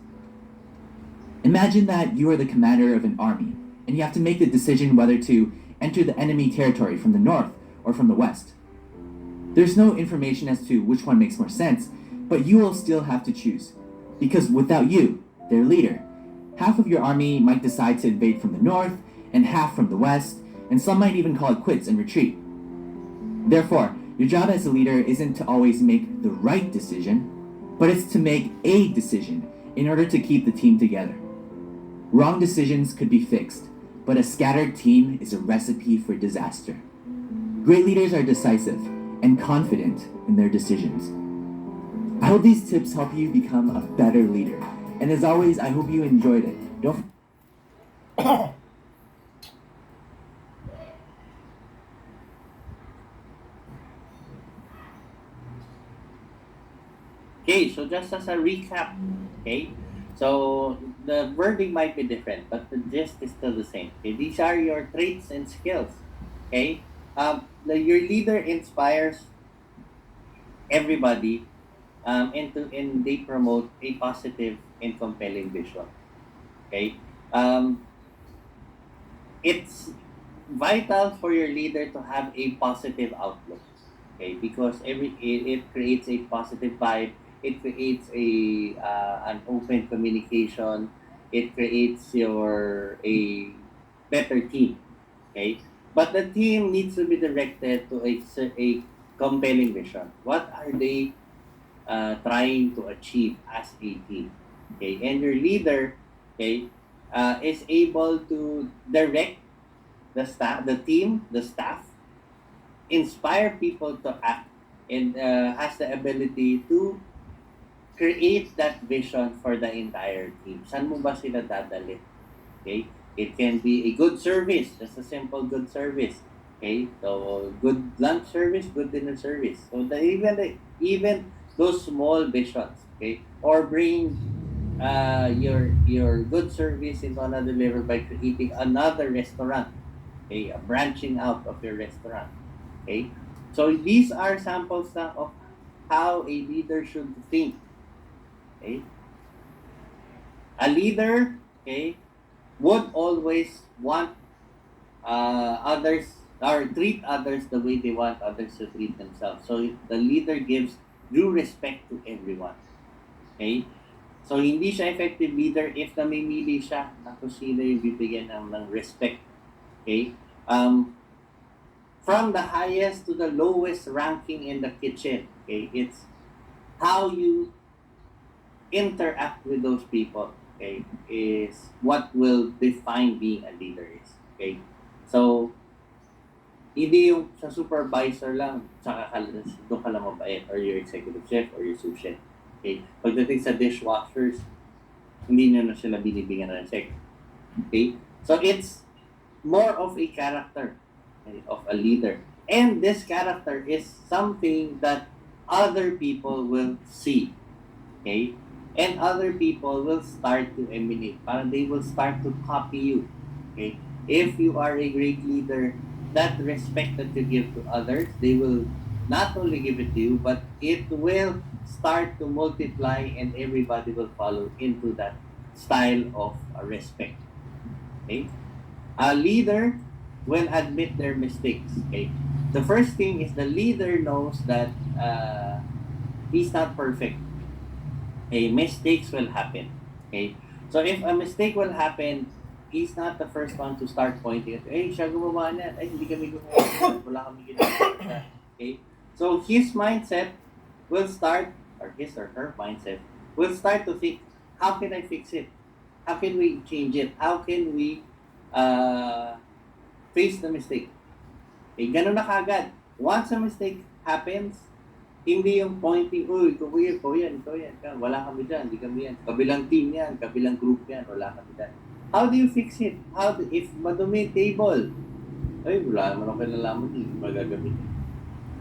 Imagine that you are the commander of an army, and you have to make the decision whether to enter the enemy territory from the north or from the west. There's no information as to which one makes more sense, but you will still have to choose. Because without you, their leader, half of your army might decide to invade from the north, and half from the west, and some might even call it quits and retreat. Therefore, your job as a leader isn't to always make the right decision, but it's to make a decision in order to keep the team together. Wrong decisions could be fixed, but a scattered team is a recipe for disaster. Great leaders are decisive and confident in their decisions. I hope these tips help you become a better leader. And as always, I hope you enjoyed it. Don't Okay, so just as a recap, okay, So the wording might be different, but the gist is still the same. Okay, these are your traits and skills. Okay, your leader inspires everybody, and they promote a positive and compelling vision. Okay, um, it's vital for your leader to have a positive outlook. Okay, because it creates a positive vibe. It creates an open communication. It creates a better team. Okay, but the team needs to be directed to a compelling vision. What are they trying to achieve as a team? Okay, and your leader, okay, is able to direct the team, the staff, inspire people to act, and has the ability to create that vision for the entire team. Saan mo ba sila dadalhin? Okay? It can be a good service, just a simple good service. Okay? So, good lunch service, good dinner service. So, even those small visions, okay? Or bring your good service into another level by creating another restaurant, okay? Branching out of your restaurant. Okay? So these are samples na of how a leader should think. Okay? A leader, okay, would always want others or treat others the way they want others to treat themselves. So the leader gives due respect to everyone. Okay? So hindi siya effective leader if namimili siya na kung sino yung bibigyan ng respect. Okay? From the highest to the lowest ranking in the kitchen. Okay, it's how you interact with those people. Okay, is what will define being a leader is. Okay, so hindi yung sa supervisor lang, saka doon ka lang mabait, or your executive chef or your sous chef. Okay, pagdating sa dishwashers, hindi nyo na sila binibigyan ng respect. Okay, so it's more of a character of a leader. And this character is something that other people will see. Okay? And other people will start to emulate. Parang they will start to copy you. Okay? If you are a great leader, that respect that you give to others, they will not only give it to you, but it will start to multiply and everybody will follow into that style of respect. Okay? A leader will admit their mistakes. Okay, the first thing is the leader knows that he's not perfect. Okay, mistakes will happen. Okay, so if a mistake will happen, he's not the first one to start pointing at, hey, siya gumawa na, ay, hindi kami gumawa na, wala kami ginawa. Okay, so his mindset will start, or his or her mindset will start to think, how can I fix it? How can we change it? How can we face the mistake? Okay, ganun na kagad. Once a mistake happens, hindi yung pointing, uy, ikaw yan. Wala kami dyan, hindi kami yan. Kabilang team yan, kabilang group yan, wala kami dyan. How do you fix it? If madumi table, ay, wala naman ako nalaman, hindi magagamit.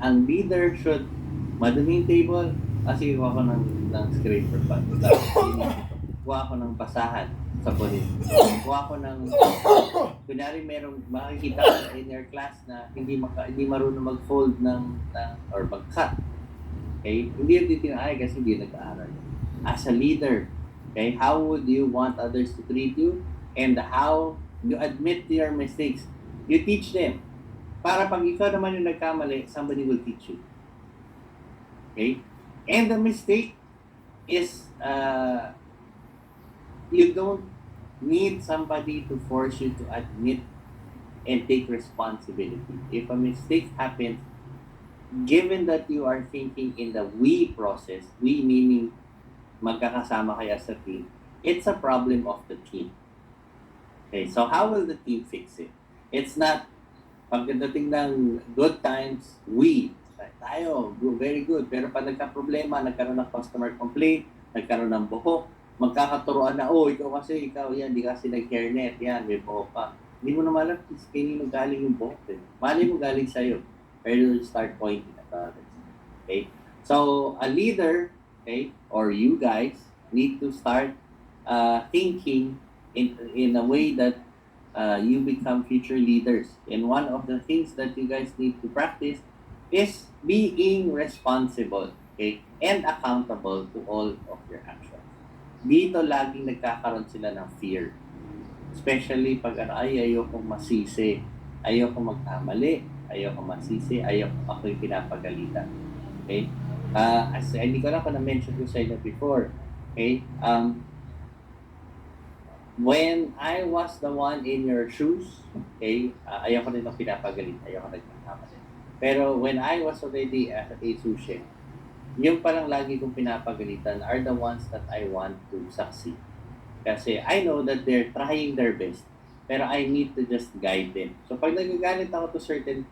Ang leader should, madumi table, kasi kuha ko ng scraper pa. Kuha ko ng basahan sa polis. Kuha ko ng, kunyari merong makikita ka in your class na hindi marunong mag-fold or mag-cut. Okay? Hindi yung titinay kasi hindi nag-aaral. As a leader, okay, how would you want others to treat you? And how you admit to your mistakes? You teach them. Para pag ikaw naman yung nagkamali, somebody will teach you. Okay? And the mistake is, you don't need somebody to force you to admit and take responsibility. If a mistake happens, given that you are thinking in the we process, we meaning magkakasama kayo sa team, it's a problem of the team. Okay, so how will the team fix it? It's not, pagdating ng good times, tayo, very good. Pero pag nagka-problema, nagkaroon ng customer complaint, nagkaroon ng buhok, magkakaturoan na, ikaw yan, di kasi nag-hairnet, yan, may buhok pa. Hindi mo na malam, kanino galing yung buhok. Mali mo galing sa'yo. Pero you start pointing at others. Okay? So, a leader, okay, or you guys, need to start thinking in a way that you become future leaders. And one of the things that you guys need to practice is being responsible, okay, and accountable to all of your actions. Dito laging nagkakaroon sila ng fear. Especially pag ayokong masisi, ayokong magkamali, ayokong masisi, ayokong ako yung pinapagalitan. Okay? As hindi ko lang kung na-mention ko sa inyo before, okay? When I was the one in your shoes, okay, ayoko rin ng pinapagalit, ayoko nagkamali. Pero when I was already a sous chef, yung palang lagi kong pinapagalitan are the ones that I want to succeed. Kasi I know that they're trying their best, pero I need to just guide them. So pag nagagalit ako to certain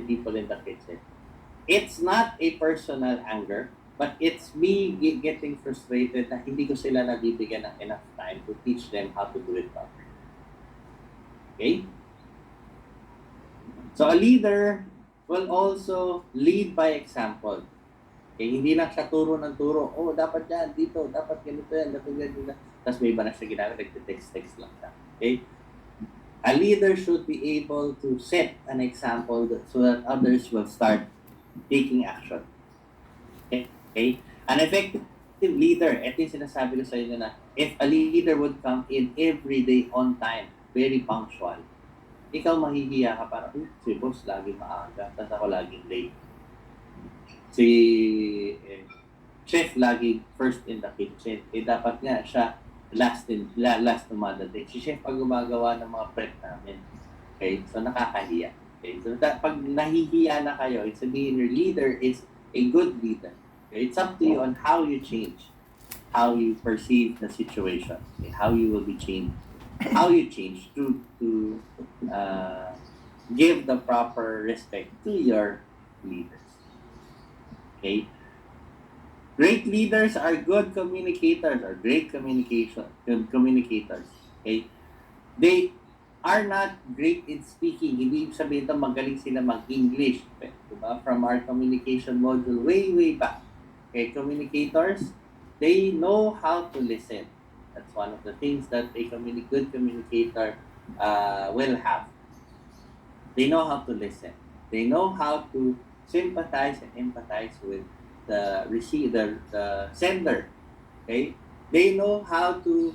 people in the kitchen, it's not a personal anger, but it's me getting frustrated na hindi ko sila nabibigyan ng enough time to teach them how to do it properly. Okay? So a leader will also lead by example. Okay, hindi lang siya turo ng turo. Oh, dapat yan, dito, dapat ganito yan, dapat ganito. Tapos may iba na siya ginamit, nagte-text lang siya. Okay? A leader should be able to set an example so that others will start taking action. Okay? An effective leader, ito yung sinasabi ko sa inyo na if a leader would come in every day on time, very punctual, ikaw mahihiya ka para, si boss laging maaga, tapos ako laging late. Si chef laging first in the kitchen. Dapat nga siya last dumadating. Si chef pag gumagawa ng mga prep namin. Okay? So nakakahiya. Okay? So pag nahihiya na kayo, it's sabihin your leader is a good leader. Okay? It's up to you on how you change, how you perceive the situation, okay? How you will be changed, how you change to give the proper respect to your leaders. Okay? Great leaders are good communicators or good communicators. Okay? They are not great in speaking. Hindi sabihin ito magaling sila mag-English. Diba? From our communication module way back. Okay, communicators, they know how to listen. That's one of the things that a good communicator will have. They know how to listen. They know how to sympathize and empathize with the receiver, the sender. Okay? They know how to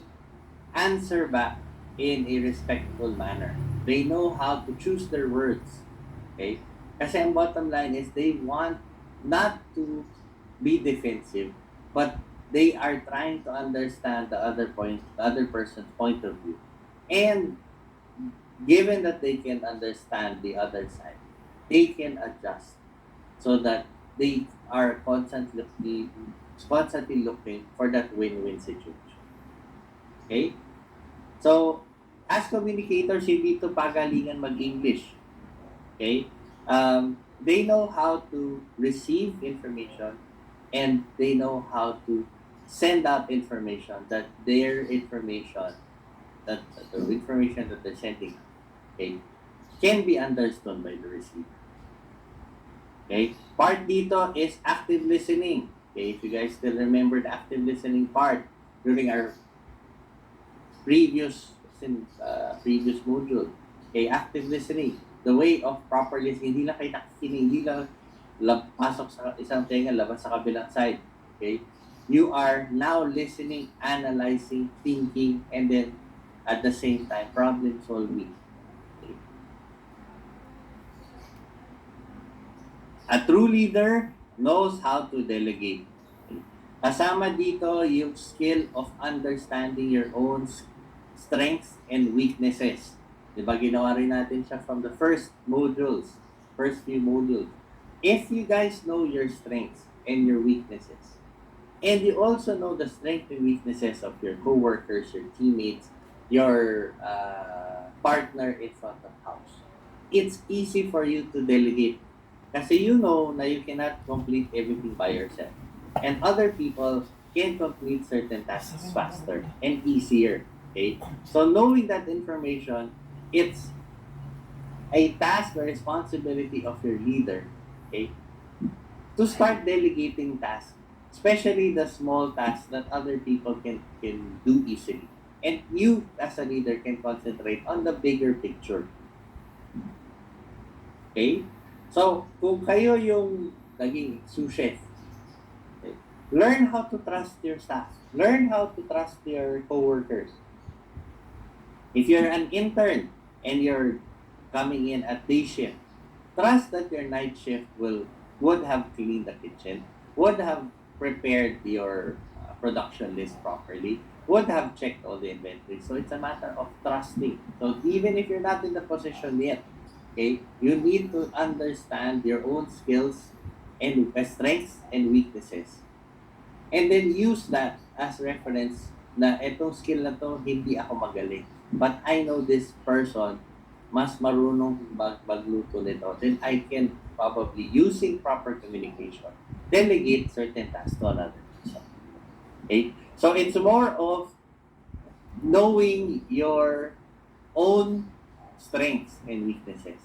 answer back in a respectful manner. They know how to choose their words. Okay? Kasi ang bottom line is they want not to be defensive, but they are trying to understand the other person's point of view. And given that they can understand the other side, they can adjust so that they are constantly looking for that win-win situation. Okay? So, as communicators, hindi ito pagalingan mag-English. Okay? They know how to receive information and they know how to send out information that their information, that the information that they're sending, okay, can be understood by the receiver. Okay? Part dito is active listening. Okay? If you guys still remember the active listening part during our previous module. Okay? Active listening. The way of proper listening. Hindi lang kayo nakikinig. Hindi lang pasok sa isang tenga, labas sa kabilang side. Okay? You are now listening, analyzing, thinking, and then at the same time, problem solving. A true leader knows how to delegate. Kasama dito yung skill of understanding your own strengths and weaknesses. Diba ginawa rin natin siya from the first few modules. If you guys know your strengths and your weaknesses, and you also know the strengths and weaknesses of your co-workers, your teammates, your partner in front of house, it's easy for you to delegate. Kasi you know na you cannot complete everything by yourself. And other people can complete certain tasks faster and easier. Okay? So knowing that information, it's a task or responsibility of your leader, okay, to start delegating tasks especially the small tasks that other people can do easily. And you, as a leader, can concentrate on the bigger picture. Okay? So, kung kayo yung naging sous chef, okay, learn how to trust your staff. Learn how to trust your coworkers. If you're an intern and you're coming in at day shift, trust that your night shift would have cleaned the kitchen, would have prepared your production list properly, would have checked all the inventory. So it's a matter of trusting. So even if you're not in the position yet, okay, you need to understand your own skills and strengths and weaknesses. And then use that as reference na etong skill na to, hindi ako magaling. But I know this person mas marunong magluto nito. Then I can probably, using proper communication, delegate certain tasks to another person. Okay? So it's more of knowing your own strengths and weaknesses.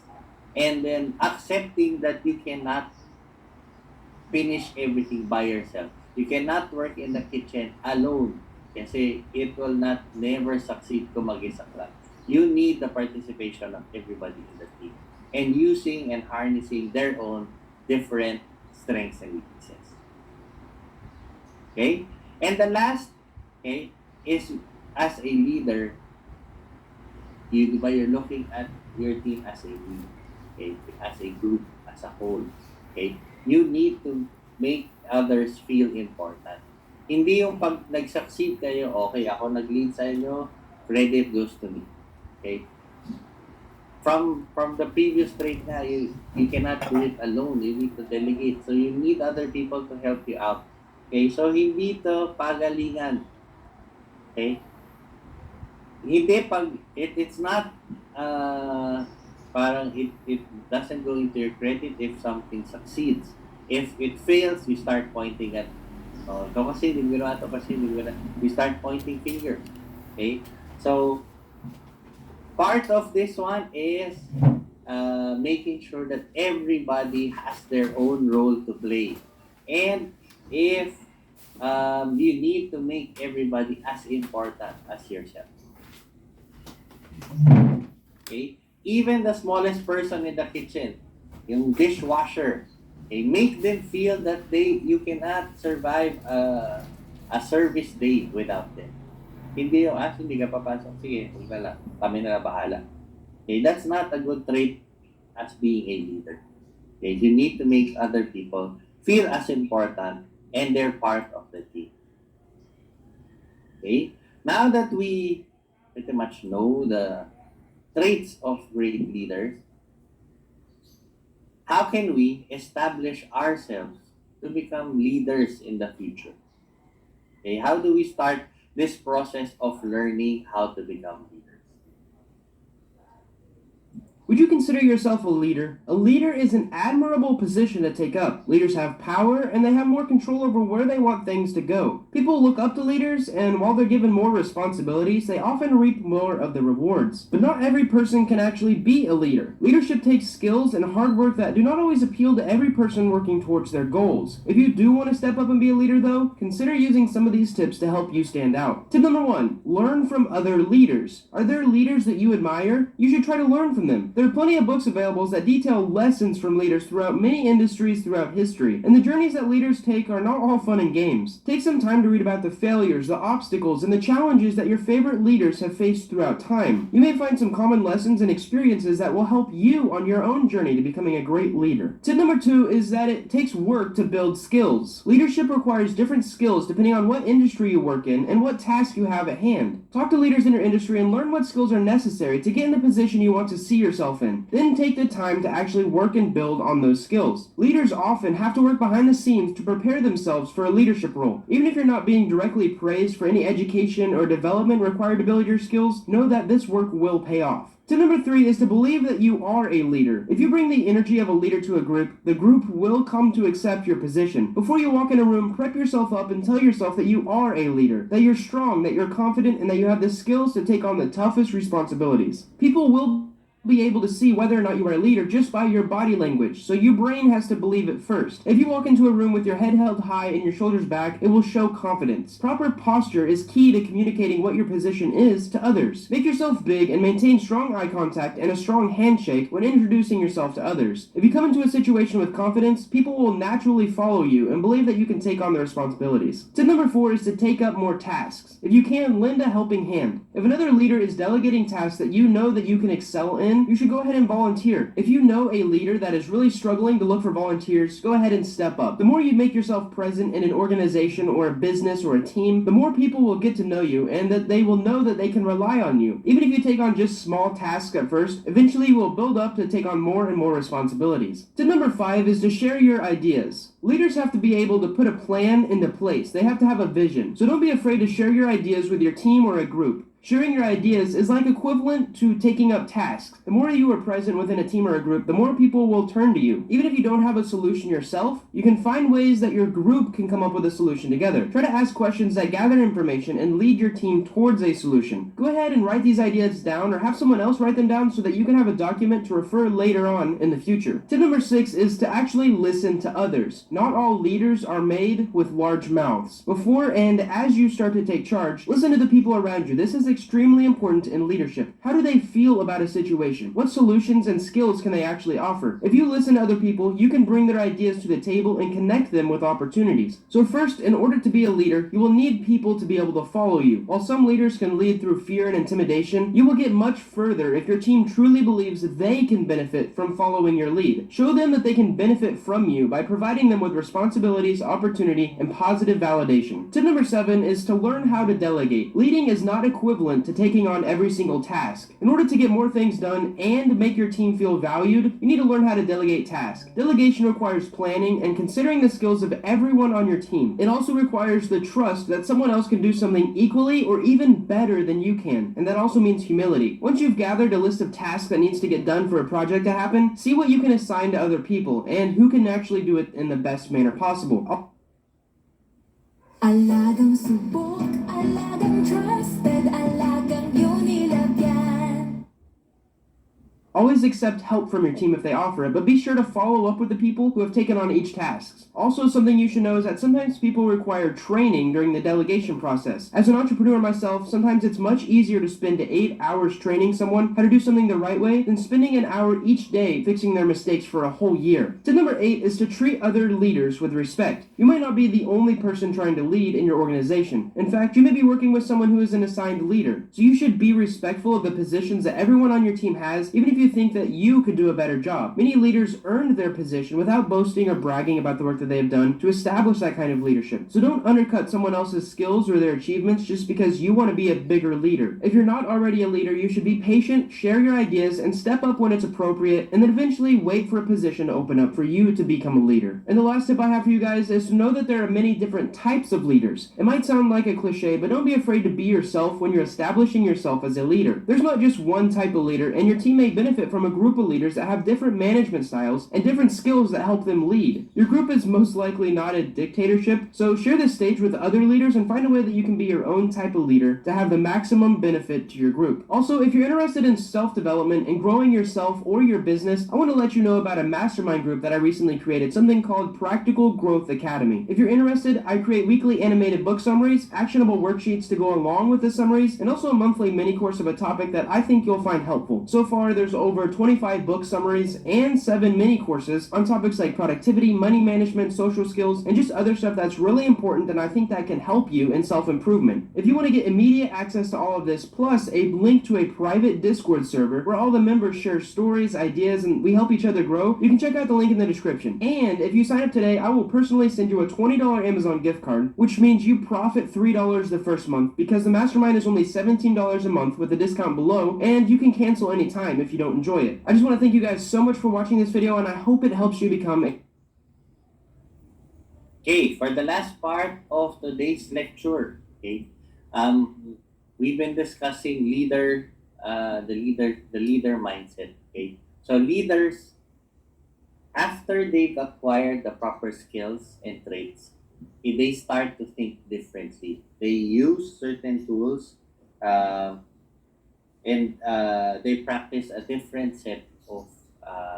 And then accepting that you cannot finish everything by yourself. You cannot work in the kitchen alone kasi it will never succeed kung mag-isa ka lang. You need the participation of everybody in the team and using and harnessing their own different strengths and weaknesses. Okay? And the last, okay, is as a leader, you're looking at your team as a leader, okay, as a group, as a whole. Okay? You need to make others feel important. Hindi yung pag nag-succeed kayo, okay, ako nag-lead sa inyo, credit goes to me. Okay? From the previous trait na, you cannot do it alone. You need to delegate. So you need other people to help you out. Okay? So hindi to pagalingan. Okay? Hindi pag, it's not, parang it doesn't go into your credit if something succeeds. If it fails, we start pointing at, oh, ito kasi, hindi mo na ito kasi, hindi mo na. We start pointing fingers. Okay? So, part of this one is making sure that everybody has their own role to play. And if you need to make everybody as important as yourself. Okay? Even the smallest person in the kitchen, yung dishwasher, okay, make them feel that you cannot survive a service day without them. Hindi yung, hindi ka papasok, sige, huwag na lang, kami na bahala. Okay, that's not a good trait as being a leader. Okay, you need to make other people feel as important and they're part of the team. Okay, now that we pretty much know the traits of great leaders, how can we establish ourselves to become leaders in the future? Okay, how do we start this process of learning how to become leaders? Would you consider yourself a leader? A leader is an admirable position to take up. Leaders have power and they have more control over where they want things to go. People look up to leaders, and while they're given more responsibilities, they often reap more of the rewards. But not every person can actually be a leader. Leadership takes skills and hard work that do not always appeal to every person working towards their goals. If you do want to step up and be a leader though, consider using some of these tips to help you stand out. Tip number 1, learn from other leaders. Are there leaders that you admire? You should try to learn from them. There are plenty of books available that detail lessons from leaders throughout many industries throughout history, and the journeys that leaders take are not all fun and games. Take some time to read about the failures, the obstacles, and the challenges that your favorite leaders have faced throughout time. You may find some common lessons and experiences that will help you on your own journey to becoming a great leader. Tip number 2 is that it takes work to build skills. Leadership requires different skills depending on what industry you work in and what task you have at hand. Talk to leaders in your industry and learn what skills are necessary to get in the position you want to see yourself in. Then take the time to actually work and build on those skills. Leaders often have to work behind the scenes to prepare themselves for a leadership role. Even if you're not being directly praised for any education or development required to build your skills, know that this work will pay off. Tip number 3 is to believe that you are a leader. If you bring the energy of a leader to a group, the group will come to accept your position. Before you walk in a room, prep yourself up and tell yourself that you are a leader, that you're strong, that you're confident, and that you have the skills to take on the toughest responsibilities. People will be able to see whether or not you are a leader just by your body language, so your brain has to believe it first. If you walk into a room with your head held high and your shoulders back, it will show confidence. Proper posture is key to communicating what your position is to others. Make yourself big and maintain strong eye contact and a strong handshake when introducing yourself to others. If you come into a situation with confidence, people will naturally follow you and believe that you can take on the responsibilities. Tip number 4 is to take up more tasks. If you can, lend a helping hand. If another leader is delegating tasks that you know that you can excel in, you should go ahead and volunteer. If you know a leader that is really struggling to look for volunteers, go ahead and step up. The more you make yourself present in an organization or a business or a team, the more people will get to know you and that they will know that they can rely on you. Even if you take on just small tasks at first, eventually you will build up to take on more and more responsibilities. Tip number 5 is to share your ideas. Leaders have to be able to put a plan into place. They have to have a vision. So don't be afraid to share your ideas with your team or a group. Sharing your ideas is like equivalent to taking up tasks. The more you are present within a team or a group, the more people will turn to you. Even if you don't have a solution yourself, you can find ways that your group can come up with a solution together. Try to ask questions that gather information and lead your team towards a solution. Go ahead and write these ideas down or have someone else write them down so that you can have a document to refer later on in the future. Tip number 6 is to actually listen to others. Not all leaders are made with large mouths. Before and as you start to take charge, listen to the people around you. This is extremely important in leadership. How do they feel about a situation? What solutions and skills can they actually offer? If you listen to other people, you can bring their ideas to the table and connect them with opportunities. So first, in order to be a leader, you will need people to be able to follow you. While some leaders can lead through fear and intimidation, you will get much further if your team truly believes they can benefit from following your lead. Show them that they can benefit from you by providing them with responsibilities, opportunity, and positive validation. Tip number 7 is to learn how to delegate. Leading is not equivalent to taking on every single task. In order to get more things done and make your team feel valued, you need to learn how to delegate tasks. Delegation requires planning and considering the skills of everyone on your team. It also requires the trust that someone else can do something equally or even better than you can, and that also means humility. Once you've gathered a list of tasks that needs to get done for a project to happen, see what you can assign to other people and who can actually do it in the best manner possible. Alagang subok, alagang trusted, alagang unilagyan. Always accept help from your team if they offer it, but be sure to follow up with the people who have taken on each task. Also, something you should know is that sometimes people require training during the delegation process. As an entrepreneur myself, sometimes it's much easier to spend 8 hours training someone how to do something the right way than spending an hour each day fixing their mistakes for a whole year. Tip number 8 is to treat other leaders with respect. You might not be the only person trying to lead in your organization. In fact, you may be working with someone who is an assigned leader. So you should be respectful of the positions that everyone on your team has, even if you think that you could do a better job. Many leaders earned their position without boasting or bragging about the work that they have done to establish that kind of leadership. So don't undercut someone else's skills or their achievements just because you want to be a bigger leader. If you're not already a leader, you should be patient, share your ideas, and step up when it's appropriate, and then eventually wait for a position to open up for you to become a leader. And the last tip I have for you guys is to know that there are many different types of leaders. It might sound like a cliche, but don't be afraid to be yourself when you're establishing yourself as a leader. There's not just one type of leader, and your team may benefit from a group of leaders that have different management styles and different skills that help them lead. Your group is most likely not a dictatorship, so share the stage with other leaders and find a way that you can be your own type of leader to have the maximum benefit to your group. Also, if you're interested in self-development and growing yourself or your business, I want to let you know about a mastermind group that I recently created, something called Practical Growth Academy. If you're interested, I create weekly animated book summaries, actionable worksheets to go along with the summaries, and also a monthly mini course of a topic that I think you'll find helpful. So far, there's over 25 book summaries and 7 mini courses on topics like productivity, money management, social skills, and just other stuff that's really important and I think that can help you in self-improvement. If you want to get immediate access to all of this, plus a link to a private Discord server where all the members share stories, ideas, and we help each other grow, you can check out the link in the description. And if you sign up today, I will personally send you a $20 Amazon gift card, which means you profit $3 the first month because the mastermind is only $17 a month with a discount below, and you can cancel anytime if you don't enjoy it. I just want to thank you guys so much for watching this video, and I hope it helps you become a... Okay, for the last part of today's lecture, okay, we've been discussing the leader mindset. Okay, so leaders, after they've acquired the proper skills and traits, they start to think differently. They use certain tools and they practice a different set of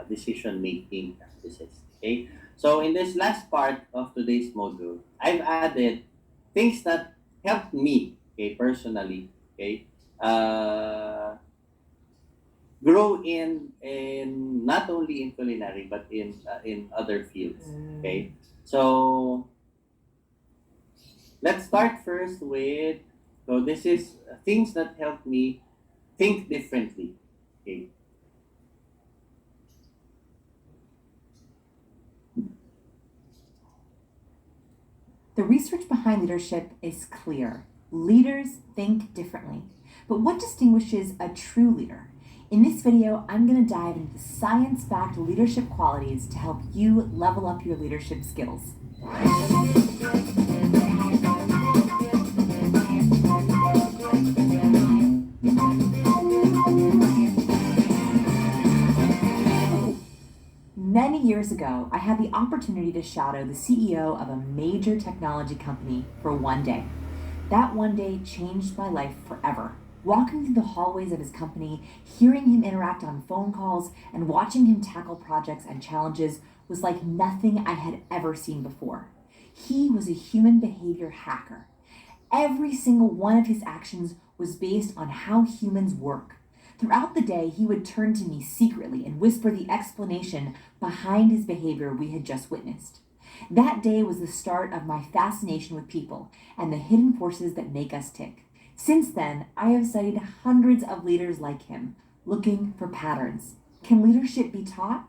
decision making practices. Okay, so in this last part of today's module, I've added things that helped me, okay, personally, okay, grow in not only in culinary but in other fields. Okay, so let's start first with, so this is things that help me think differently. Okay. The research behind leadership is clear. Leaders think differently. But what distinguishes a true leader? In this video, I'm going to dive into the science-backed leadership qualities to help you level up your leadership skills. Many years ago, I had the opportunity to shadow the CEO of a major technology company for one day. That one day changed my life forever. Walking through the hallways of his company, hearing him interact on phone calls, and watching him tackle projects and challenges was like nothing I had ever seen before. He was a human behavior hacker. Every single one of his actions was based on how humans work. Throughout the day, he would turn to me secretly and whisper the explanation behind his behavior we had just witnessed. That day was the start of my fascination with people and the hidden forces that make us tick. Since then, I have studied hundreds of leaders like him, looking for patterns. Can leadership be taught?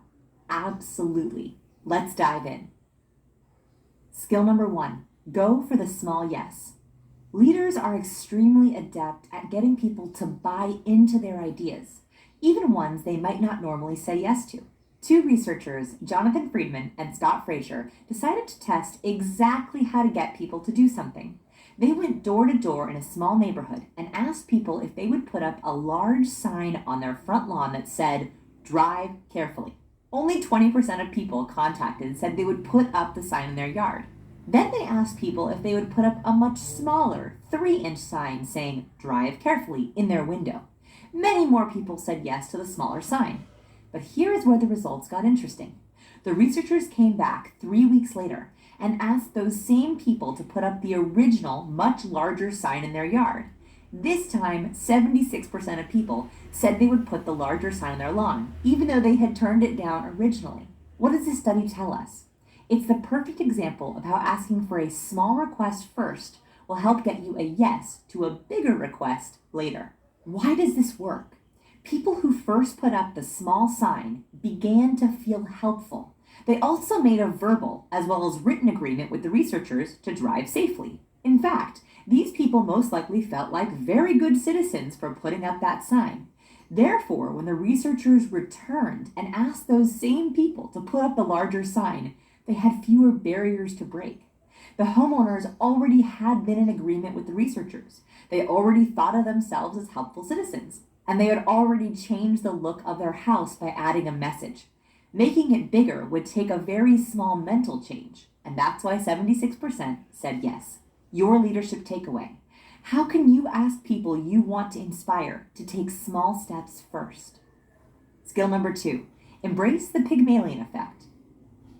Absolutely. Let's dive in. Skill number 1, go for the small yes. Leaders are extremely adept at getting people to buy into their ideas, even ones they might not normally say yes to. Two researchers, Jonathan Friedman and Scott Fraser, decided to test exactly how to get people to do something. They went door to door in a small neighborhood and asked people if they would put up a large sign on their front lawn that said, "Drive carefully." Only 20% of people contacted said they would put up the sign in their yard. Then they asked people if they would put up a much smaller 3-inch sign saying, "Drive carefully," in their window. Many more people said yes to the smaller sign. But here is where the results got interesting. The researchers came back 3 weeks later and asked those same people to put up the original, much larger sign in their yard. This time, 76% of people said they would put the larger sign on their lawn, even though they had turned it down originally. What does this study tell us? It's the perfect example of how asking for a small request first will help get you a yes to a bigger request later. Why does this work? People who first put up the small sign began to feel helpful. They also made a verbal as well as written agreement with the researchers to drive safely. In fact, these people most likely felt like very good citizens for putting up that sign. Therefore, when the researchers returned and asked those same people to put up the larger sign, they had fewer barriers to break. The homeowners already had been in agreement with the researchers. They already thought of themselves as helpful citizens, and they had already changed the look of their house by adding a message. Making it bigger would take a very small mental change, and that's why 76% said yes. Your leadership takeaway. How can you ask people you want to inspire to take small steps first? Skill number 2, embrace the Pygmalion effect.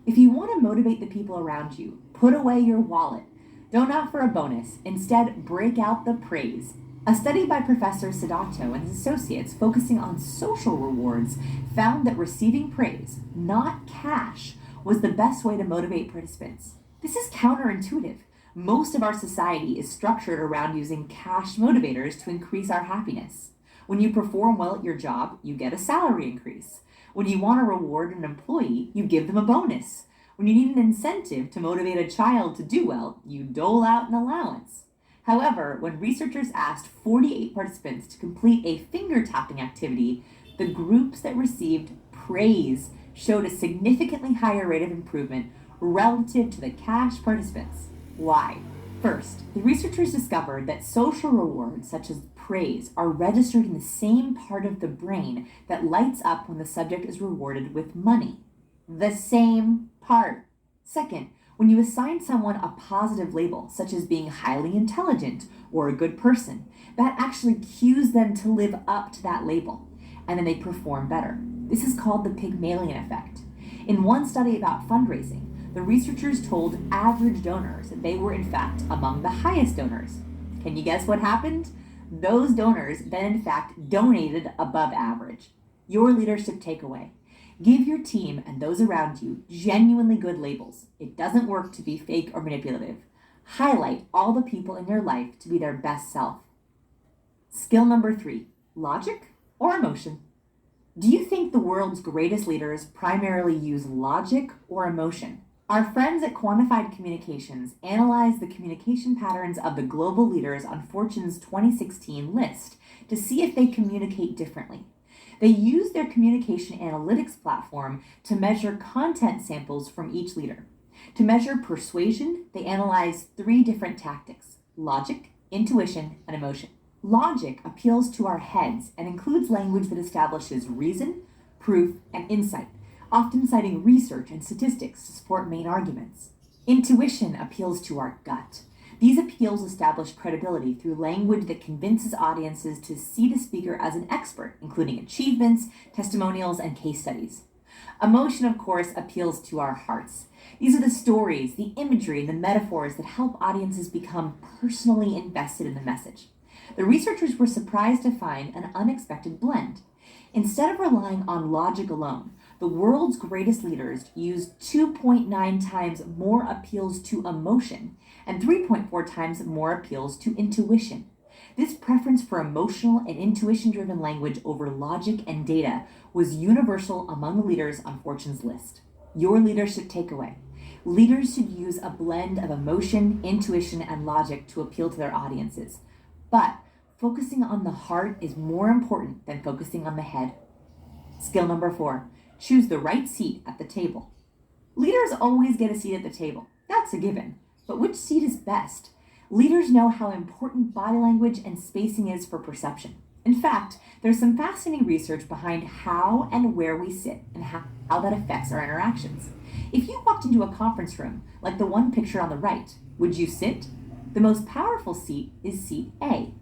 If you want to motivate the people around you, put away your wallet. Don't offer a bonus. Instead, break out the praise. A study by Professor Sedato and his associates focusing on social rewards found that receiving praise, not cash, was the best way to motivate participants. This is counterintuitive. Most of our society is structured around using cash motivators to increase our happiness. When you perform well at your job, you get a salary increase. When you want to reward an employee, you give them a bonus. When you need an incentive to motivate a child to do well, you dole out an allowance. However, when researchers asked 48 participants to complete a finger-tapping activity, the groups that received praise showed a significantly higher rate of improvement relative to the cash participants. Why? First, the researchers discovered that social rewards such as praise are registered in the same part of the brain that lights up when the subject is rewarded with money. The same part. Second, When you assign someone a positive label, such as being highly intelligent or a good person, that actually cues them to live up to that label, and then they perform better. This is called the Pygmalion effect. In one study about fundraising, the researchers told average donors that they were in fact among the highest donors. Can you guess what happened? Those donors then in fact donated above average. Your leadership takeaway: give your team and those around you genuinely good labels. It doesn't work to be fake or manipulative. Highlight all the people in your life to be their best self. Skill number 3, logic or emotion? Do you think the world's greatest leaders primarily use logic or emotion? Our friends at Quantified Communications analyzed the communication patterns of the global leaders on Fortune's 2016 list to see if they communicate differently. They used their communication analytics platform to measure content samples from each leader. To measure persuasion, they analyzed 3 different tactics: logic, intuition, and emotion. Logic appeals to our heads and includes language that establishes reason, proof, and insight, often citing research and statistics to support main arguments. Intuition appeals to our gut. These appeals establish credibility through language that convinces audiences to see the speaker as an expert, including achievements, testimonials, and case studies. Emotion, of course, appeals to our hearts. These are the stories, the imagery, and the metaphors that help audiences become personally invested in the message. The researchers were surprised to find an unexpected blend. Instead of relying on logic alone, the world's greatest leaders used 2.9 times more appeals to emotion and 3.4 times more appeals to intuition. This preference for emotional and intuition-driven language over logic and data was universal among the leaders on Fortune's list. Your leadership takeaway: leaders should use a blend of emotion, intuition, and logic to appeal to their audiences. But focusing on the heart is more important than focusing on the head. Skill number 4, choose the right seat at the table. Leaders always get a seat at the table. That's a given. But which seat is best? Leaders know how important body language and spacing is for perception. In fact, there's some fascinating research behind how and where we sit and how that affects our interactions. If you walked into a conference room, like the one pictured on the right, would you sit? The most powerful seat is seat A.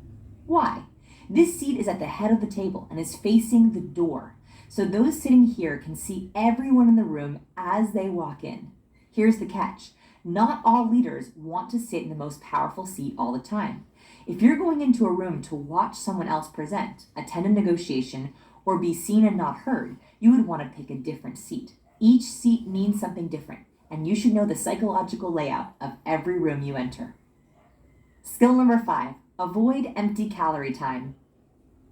Why? This seat is at the head of the table and is facing the door, so those sitting here can see everyone in the room as they walk in. Here's the catch: not all leaders want to sit in the most powerful seat all the time. If you're going into a room to watch someone else present, attend a negotiation, or be seen and not heard, you would want to pick a different seat. Each seat means something different, and you should know the psychological layout of every room you enter. Skill number 5, avoid empty calorie time.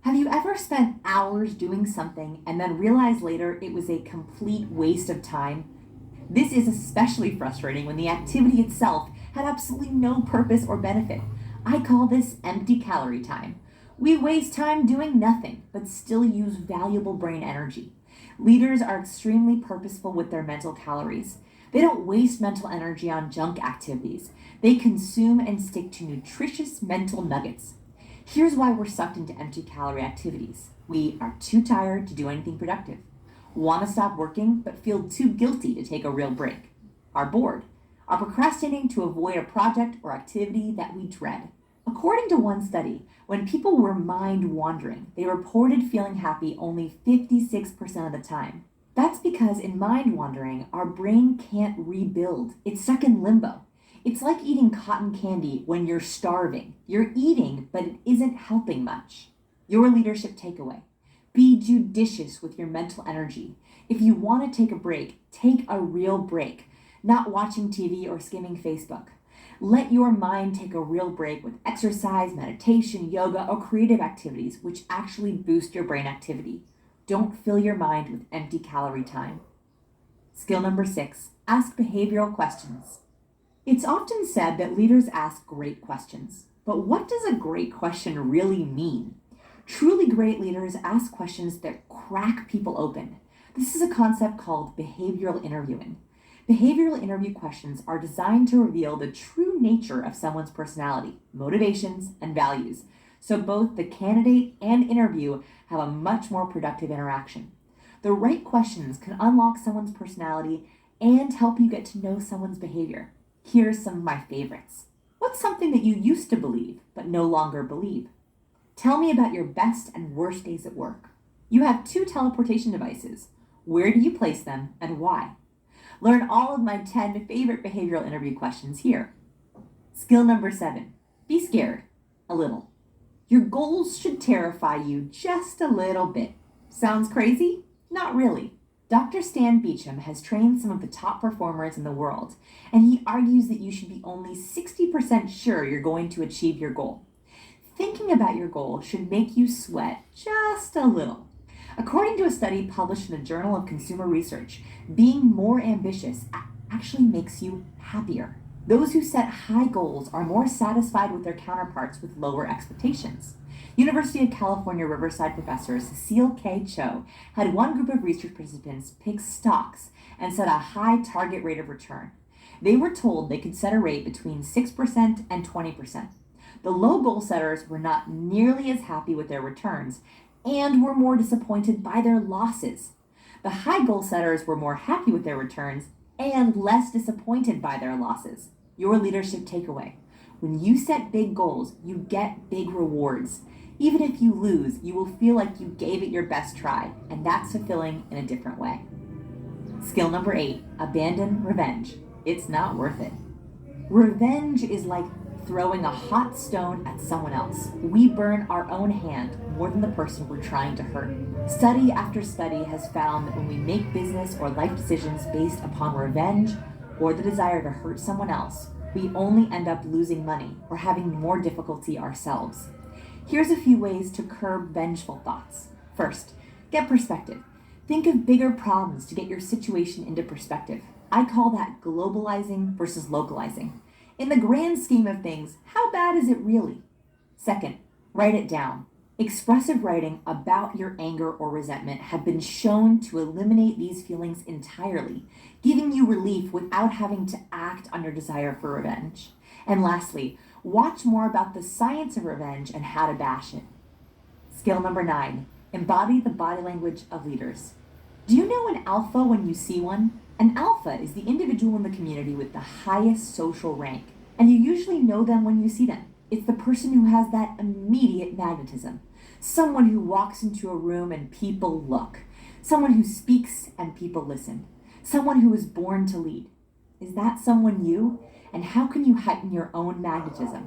Have you ever spent hours doing something and then realized later it was a complete waste of time? This is especially frustrating when the activity itself had absolutely no purpose or benefit. I call this empty calorie time. We waste time doing nothing, but still use valuable brain energy. Leaders are extremely purposeful with their mental calories. They don't waste mental energy on junk activities. They consume and stick to nutritious mental nuggets. Here's why we're sucked into empty calorie activities. We are too tired to do anything productive, want to stop working but feel too guilty to take a real break, are bored, are procrastinating to avoid a project or activity that we dread. According to one study, when people were mind wandering, they reported feeling happy only 56% of the time. That's because in mind wandering, our brain can't rebuild. It's stuck in limbo. It's like eating cotton candy when you're starving. You're eating, but it isn't helping much. Your leadership takeaway: be judicious with your mental energy. If you want to take a break, take a real break, not watching TV or skimming Facebook. Let your mind take a real break with exercise, meditation, yoga, or creative activities which actually boost your brain activity. Don't fill your mind with empty calorie time. Skill number 6, ask behavioral questions. It's often said that leaders ask great questions, but what does a great question really mean? Truly great leaders ask questions that crack people open. This is a concept called behavioral interviewing. Behavioral interview questions are designed to reveal the true nature of someone's personality, motivations, and values, so both the candidate and interview have a much more productive interaction. The right questions can unlock someone's personality and help you get to know someone's behavior. Here are some of my favorites. What's something that you used to believe but no longer believe? Tell me about your best and worst days at work. You have 2 teleportation devices. Where do you place them and why? Learn all of my 10 favorite behavioral interview questions here. Skill number 7. Be scared. A little. Your goals should terrify you just a little bit. Sounds crazy? Not really. Dr. Stan Beecham has trained some of the top performers in the world, and he argues that you should be only 60% sure you're going to achieve your goal. Thinking about your goal should make you sweat just a little. According to a study published in the Journal of Consumer Research, being more ambitious actually makes you happier. Those who set high goals are more satisfied with their counterparts with lower expectations. University of California Riverside professor Cecile K. Cho had one group of research participants pick stocks and set a high target rate of return. They were told they could set a rate between 6% and 20%. The low goal setters were not nearly as happy with their returns and were more disappointed by their losses. The high goal setters were more happy with their returns and less disappointed by their losses. Your leadership takeaway: when you set big goals, you get big rewards. Even if you lose, you will feel like you gave it your best try, and that's fulfilling in a different way. Skill number 8, abandon revenge. It's not worth it. Revenge is like throwing a hot stone at someone else. We burn our own hand more than the person we're trying to hurt. Study after study has found that when we make business or life decisions based upon revenge or the desire to hurt someone else, we only end up losing money or having more difficulty ourselves. Here's a few ways to curb vengeful thoughts. First, get perspective. Think of bigger problems to get your situation into perspective. I call that globalizing versus localizing. In the grand scheme of things, how bad is it really? Second, write it down. Expressive writing about your anger or resentment have been shown to eliminate these feelings entirely, giving you relief without having to act on your desire for revenge. And lastly, watch more about the science of revenge and how to bash it. Skill number 9, embody the body language of leaders. Do you know an alpha when you see one? An alpha is the individual in the community with the highest social rank, and you usually know them when you see them. It's the person who has that immediate magnetism. Someone who walks into a room and people look. Someone who speaks and people listen. Someone who is born to lead. Is that someone you? And how can you heighten your own magnetism?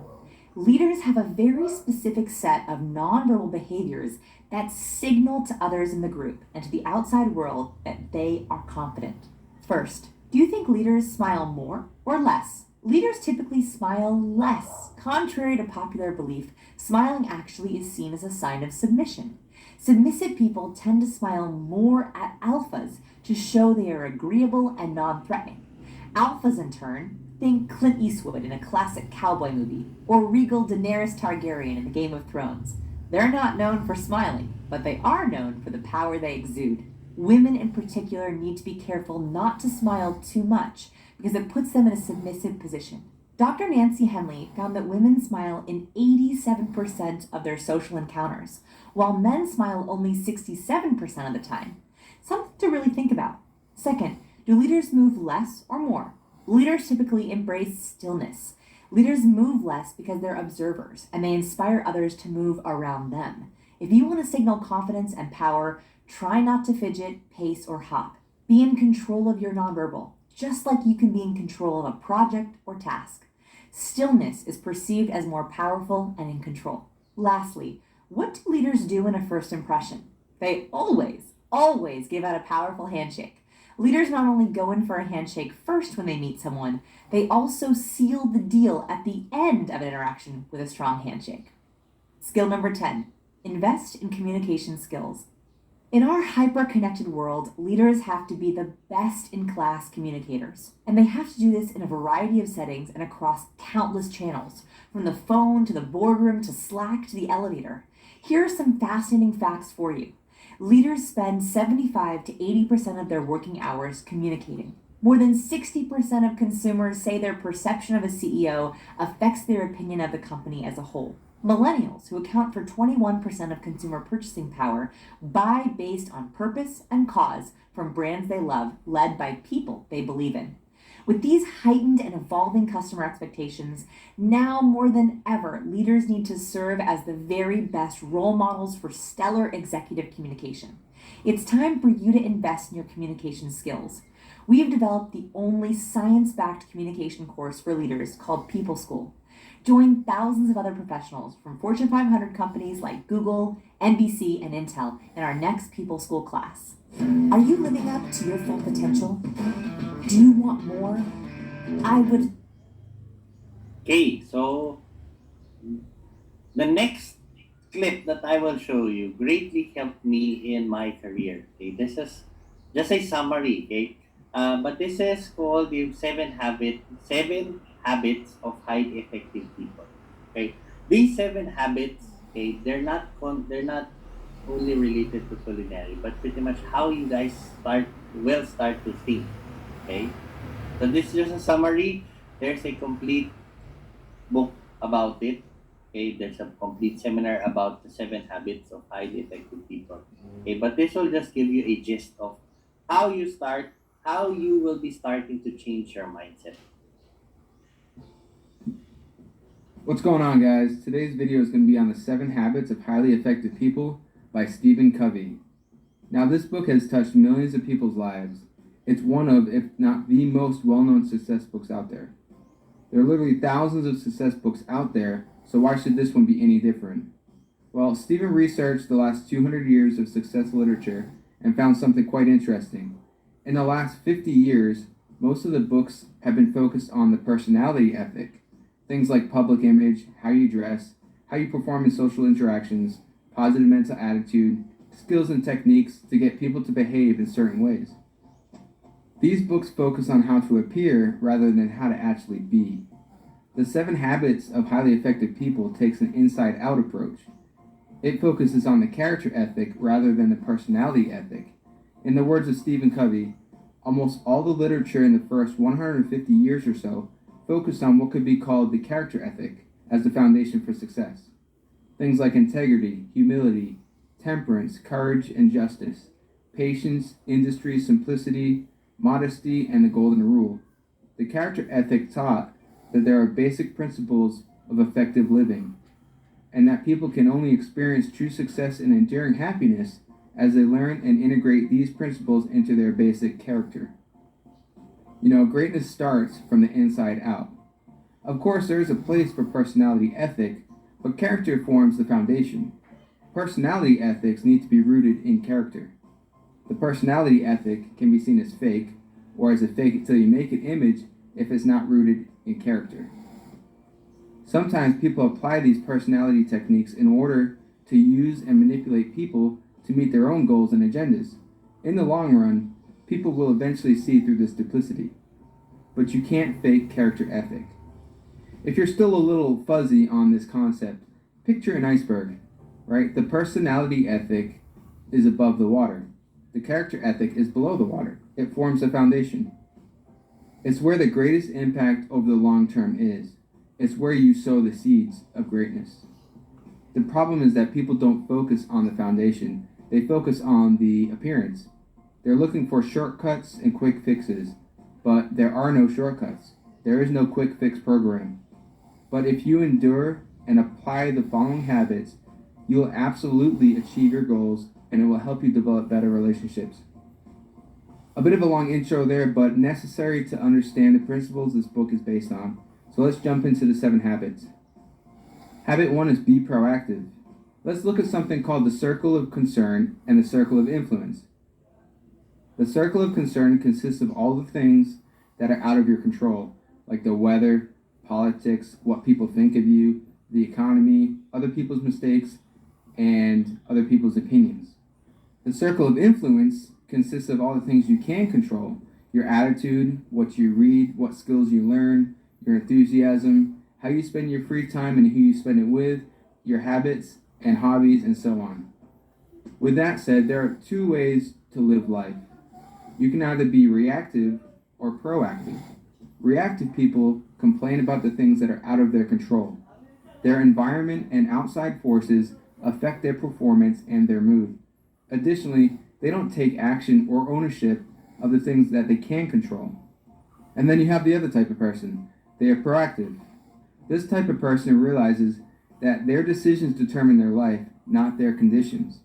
Leaders have a very specific set of nonverbal behaviors that signal to others in the group and to the outside world that they are confident. First, do you think leaders smile more or less? Leaders typically smile less. Contrary to popular belief, smiling actually is seen as a sign of submission. Submissive people tend to smile more at alphas to show they are agreeable and non-threatening. Alphas, in turn, think Clint Eastwood in a classic cowboy movie, or regal Daenerys Targaryen in the Game of Thrones. They're not known for smiling, but they are known for the power they exude. Women in particular need to be careful not to smile too much because it puts them in a submissive position. Dr. Nancy Henley found that women smile in 87% of their social encounters, while men smile only 67% of the time. Something to really think about. Second, do leaders move less or more? Leaders typically embrace stillness. Leaders move less because they're observers, and they inspire others to move around them. If you want to signal confidence and power, try not to fidget, pace, or hop. Be in control of your nonverbal, just like you can be in control of a project or task. Stillness is perceived as more powerful and in control. Lastly, what do leaders do in a first impression? They always give out a powerful handshake. Leaders not only go in for a handshake first when they meet someone, they also seal the deal at the end of an interaction with a strong handshake. Skill number 10, invest in communication skills. In our hyper-connected world, leaders have to be the best-in-class communicators, and they have to do this in a variety of settings and across countless channels, from the phone to the boardroom to Slack to the elevator. Here are some fascinating facts for you. Leaders spend 75 to 80% of their working hours communicating. More than 60% of consumers say their perception of a CEO affects their opinion of the company as a whole. Millennials, who account for 21% of consumer purchasing power, buy based on purpose and cause from brands they love, led by people they believe in. With these heightened and evolving customer expectations, now more than ever, leaders need to serve as the very best role models for stellar executive communication. It's time for you to invest in your communication skills. We have developed the only science-backed communication course for leaders called People School. Join thousands of other professionals from Fortune 500 companies like Google, NBC, and Intel in our next People School class. Are you living up to your full potential? Do you want more? I would. Okay, so the next clip that I will show you greatly helped me in my career. Okay, this is just a summary. Okay, but this is called the seven habits of highly effective people. Okay, these 7 habits. Okay, they're not only related to culinary, but pretty much how you guys will start to think. Okay, so this is just a summary. There's a complete book about it. Okay, there's a complete seminar about the 7 habits of highly effective people. Okay, but this will just give you a gist of how you will be starting to change your mindset. What's going on, guys? Today's video is going to be on the 7 habits of highly effective people by Stephen Covey. Now, this book has touched millions of people's lives. It's one of, if not the most well-known success books out there. There are literally thousands of success books out there, so why should this one be any different? Well, Stephen researched the last 200 years of success literature and found something quite interesting. In the last 50 years, most of the books have been focused on the personality ethic. Things like public image, how you dress, how you perform in social interactions, positive mental attitude, skills and techniques to get people to behave in certain ways. These books focus on how to appear rather than how to actually be. The 7 habits of highly effective people takes an inside-out approach. It focuses on the character ethic rather than the personality ethic. In the words of Stephen Covey, almost all the literature in the first 150 years or so focused on what could be called the character ethic as the foundation for success. Things like integrity, humility, temperance, courage, and justice, patience, industry, simplicity, modesty, and the golden rule. The character ethic taught that there are basic principles of effective living, and that people can only experience true success and enduring happiness as they learn and integrate these principles into their basic character. You know, greatness starts from the inside out. Of course, there is a place for personality ethic, but character forms the foundation. Personality ethics need to be rooted in character. The personality ethic can be seen as fake, or as a fake it till you make it image if it's not rooted in character. Sometimes people apply these personality techniques in order to use and manipulate people to meet their own goals and agendas. In the long run, people will eventually see through this duplicity. But you can't fake character ethic. If you're still a little fuzzy on this concept, picture an iceberg, right? The personality ethic is above the water. The character ethic is below the water. It forms the foundation. It's where the greatest impact over the long term is. It's where you sow the seeds of greatness. The problem is that people don't focus on the foundation. They focus on the appearance. They're looking for shortcuts and quick fixes, but there are no shortcuts. There is no quick fix program. But if you endure and apply the following habits, you will absolutely achieve your goals, and it will help you develop better relationships. A bit of a long intro there, but necessary to understand the principles this book is based on. So let's jump into the 7 habits. Habit 1 is be proactive. Let's look at something called the circle of concern and the circle of influence. The circle of concern consists of all the things that are out of your control, like the weather, politics, what people think of you, the economy, other people's mistakes, and other people's opinions. The circle of influence consists of all the things you can control, your attitude, what you read, what skills you learn, your enthusiasm, how you spend your free time and who you spend it with, your habits and hobbies, and so on. With that said, there are 2 ways to live life. You can either be reactive or proactive. Reactive people complain about the things that are out of their control. Their environment and outside forces affect their performance and their mood. Additionally, they don't take action or ownership of the things that they can control. And then you have the other type of person. They are proactive. This type of person realizes that their decisions determine their life, not their conditions.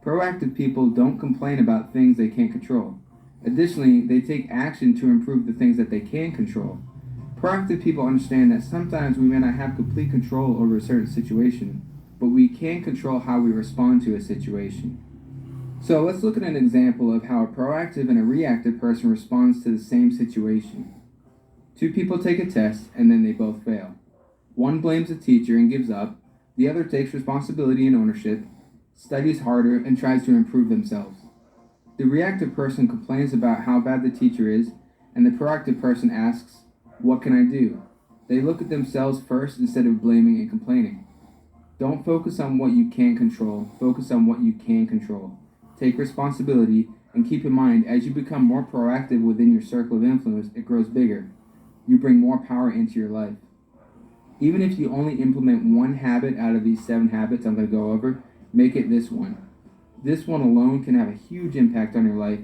Proactive people don't complain about things they can't control. Additionally, they take action to improve the things that they can control. Proactive people understand that sometimes we may not have complete control over a certain situation, but we can control how we respond to a situation. So let's look at an example of how a proactive and a reactive person responds to the same situation. Two people take a test and then they both fail. One blames the teacher and gives up. The other takes responsibility and ownership, studies harder, and tries to improve themselves. The reactive person complains about how bad the teacher is, and the proactive person asks, "What can I do?" They look at themselves first instead of blaming and complaining. Don't focus on what you can't control, focus on what you can control. Take responsibility, and keep in mind, as you become more proactive within your circle of influence, it grows bigger. You bring more power into your life. Even if you only implement one habit out of these 7 habits I'm going to go over, make it this one. This one alone can have a huge impact on your life.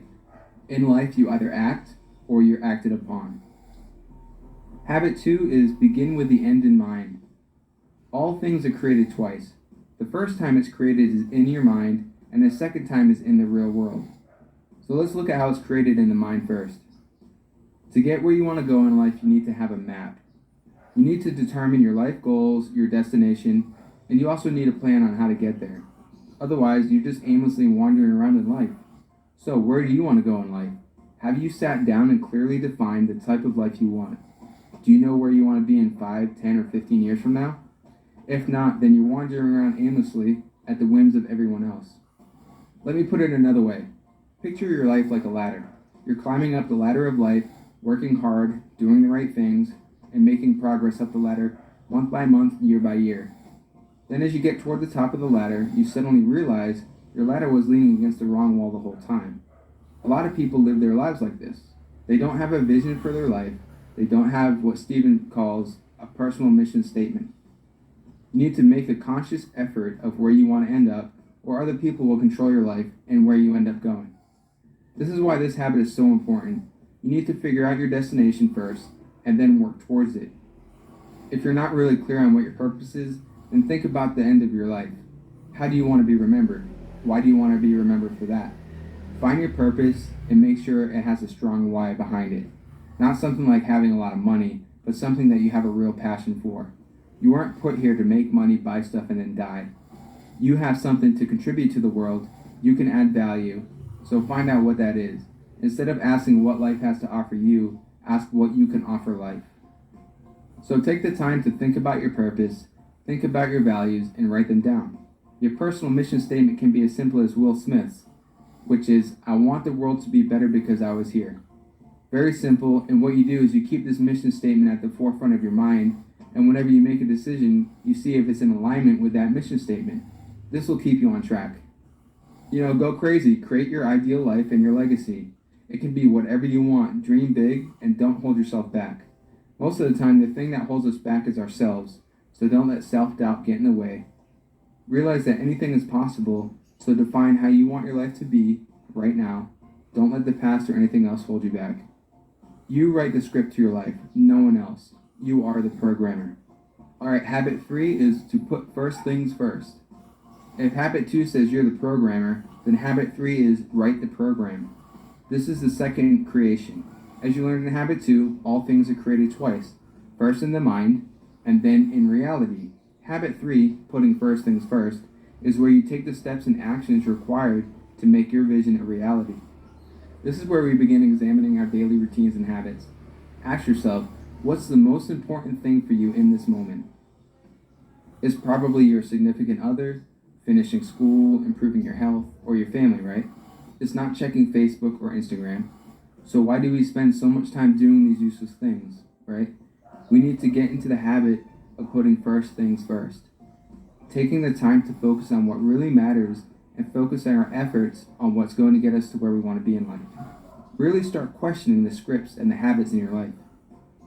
In life, you either act or you're acted upon. Habit 2 is begin with the end in mind. All things are created twice. The first time it's created is in your mind, and the second time is in the real world. So let's look at how it's created in the mind first. To get where you want to go in life, you need to have a map. You need to determine your life goals, your destination, and you also need a plan on how to get there. Otherwise, you're just aimlessly wandering around in life. So where do you want to go in life? Have you sat down and clearly defined the type of life you want? Do you know where you want to be in 5, 10, or 15 years from now? If not, then you're wandering around aimlessly at the whims of everyone else. Let me put it another way. Picture your life like a ladder. You're climbing up the ladder of life, working hard, doing the right things, and making progress up the ladder month by month, year by year. Then as you get toward the top of the ladder, you suddenly realize your ladder was leaning against the wrong wall the whole time. A lot of people live their lives like this. They don't have a vision for their life. They don't have what Stephen calls a personal mission statement. You need to make a conscious effort of where you want to end up, or other people will control your life and where you end up going. This is why this habit is so important. You need to figure out your destination first, and then work towards it. If you're not really clear on what your purpose is, then think about the end of your life. How do you want to be remembered? Why do you want to be remembered for that? Find your purpose and make sure it has a strong why behind it. Not something like having a lot of money, but something that you have a real passion for. You weren't put here to make money, buy stuff, and then die. You have something to contribute to the world. You can add value. So find out what that is. Instead of asking what life has to offer you, ask what you can offer life. So take the time to think about your purpose, think about your values, and write them down. Your personal mission statement can be as simple as Will Smith's, which is, I want the world to be better because I was here. Very simple, and what you do is you keep this mission statement at the forefront of your mind, and whenever you make a decision, you see if it's in alignment with that mission statement. This will keep you on track. Go crazy, create your ideal life and your legacy. It can be whatever you want, dream big, and don't hold yourself back. Most of the time, the thing that holds us back is ourselves, so don't let self-doubt get in the way. Realize that anything is possible, so define how you want your life to be right now. Don't let the past or anything else hold you back. You write the script to your life, no one else. You are the programmer. Alright, habit 3 is to put first things first. If habit 2 says you're the programmer, then habit 3 is write the program. This is the second creation. As you learned in habit 2, all things are created twice. First in the mind, and then in reality. Habit 3, putting first things first, is where you take the steps and actions required to make your vision a reality. This is where we begin examining our daily routines and habits. Ask yourself, what's the most important thing for you in this moment? It's probably your significant other, finishing school, improving your health, or your family, right? It's not checking Facebook or Instagram. So why do we spend so much time doing these useless things, right? We need to get into the habit of putting first things first. Taking the time to focus on what really matters and focusing our efforts on what's going to get us to where we want to be in life. Really start questioning the scripts and the habits in your life.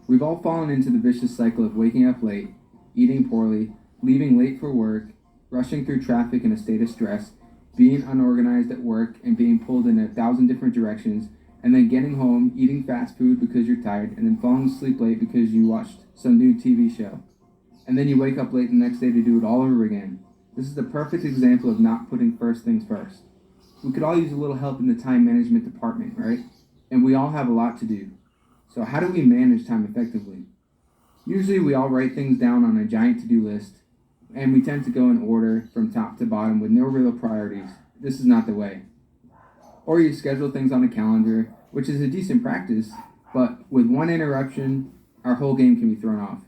We've all fallen into the vicious cycle of waking up late, eating poorly, leaving late for work, rushing through traffic in a state of stress, being unorganized at work and being pulled in 1,000 different directions, and then getting home, eating fast food because you're tired, and then falling asleep late because you watched some new TV show. And then you wake up late the next day to do it all over again. This is the perfect example of not putting first things first. We could all use a little help in the time management department, right? And we all have a lot to do. So how do we manage time effectively? Usually we all write things down on a giant to-do list, and we tend to go in order from top to bottom with no real priorities. This is not the way. Or you schedule things on a calendar, which is a decent practice, but with one interruption, our whole game can be thrown off.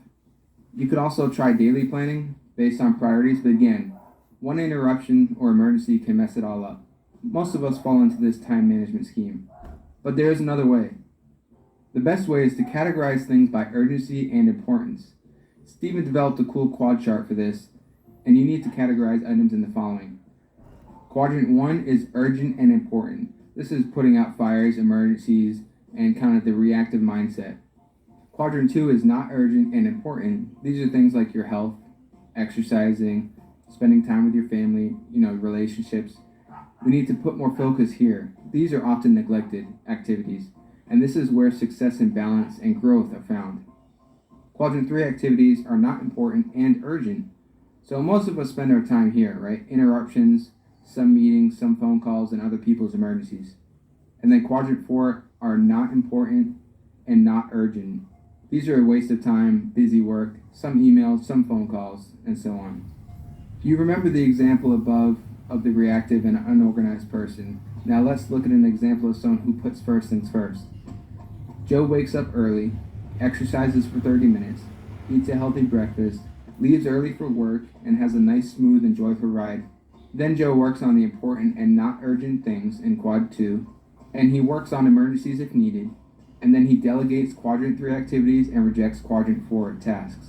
You could also try daily planning based on priorities, but again, one interruption or emergency can mess it all up. Most of us fall into this time management scheme, but there is another way. The best way is to categorize things by urgency and importance. Steven developed a cool quad chart for this, and you need to categorize items in the following. Quadrant 1 is urgent and important. This is putting out fires, emergencies, and kind of the reactive mindset. Quadrant 2 is not urgent and important. These are things like your health, exercising, spending time with your family, relationships. We need to put more focus here. These are often neglected activities, and this is where success and balance and growth are found. Quadrant 3 activities are not important and urgent. So most of us spend our time here, right? Interruptions, some meetings, some phone calls, and other people's emergencies. And then quadrant 4 are not important and not urgent. These are a waste of time, busy work, some emails, some phone calls, and so on. You remember the example above of the reactive and unorganized person. Now let's look at an example of someone who puts first things first. Joe wakes up early, exercises for 30 minutes, eats a healthy breakfast, leaves early for work, and has a nice, smooth, and joyful ride. Then Joe works on the important and not urgent things in Quad 2, and he works on emergencies if needed, and then he delegates Quadrant 3 activities and rejects Quadrant 4 tasks.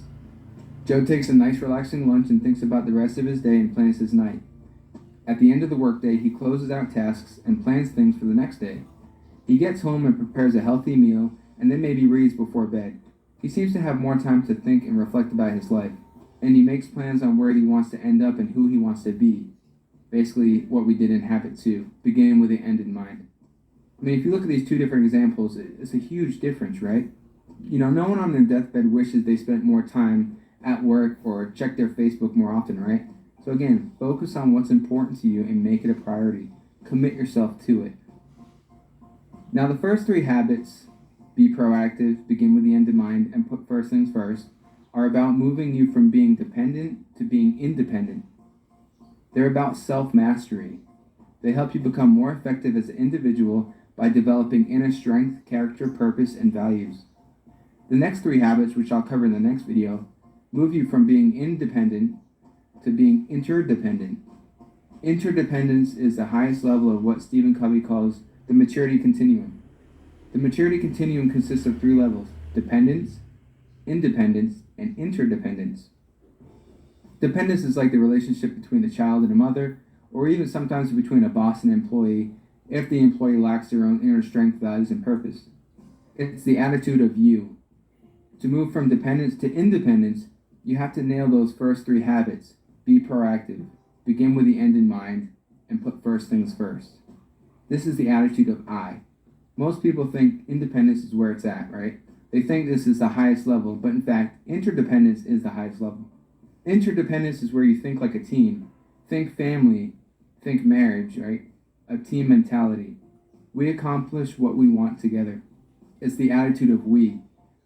Joe takes a nice relaxing lunch and thinks about the rest of his day and plans his night. At the end of the workday, he closes out tasks and plans things for the next day. He gets home and prepares a healthy meal, and then maybe reads before bed. He seems to have more time to think and reflect about his life, and he makes plans on where he wants to end up and who he wants to be. Basically, what we did in Habit 2, beginning with the end in mind. I mean, if you look at these two different examples, it's a huge difference, right? No one on their deathbed wishes they spent more time at work or checked their Facebook more often, right? So again, focus on what's important to you and make it a priority. Commit yourself to it. Now the first 3 habits, be proactive, begin with the end in mind, and put first things first, are about moving you from being dependent to being independent. They're about self-mastery. They help you become more effective as an individual by developing inner strength, character, purpose, and values. The next 3 habits, which I'll cover in the next video, move you from being independent to being interdependent. Interdependence is the highest level of what Stephen Covey calls the maturity continuum. The maturity continuum consists of 3 levels: dependence, independence, and interdependence. Dependence is like the relationship between a child and a mother, or even sometimes between a boss and employee, if the employee lacks their own inner strength, values, and purpose. It's the attitude of you. To move from dependence to independence, you have to nail those first 3 habits. Be proactive, begin with the end in mind, and put first things first. This is the attitude of I. Most people think independence is where it's at, right? They think this is the highest level, but in fact, interdependence is the highest level. Interdependence is where you think like a team. Think family, think marriage, right? A team mentality. We accomplish what we want together. It's the attitude of we.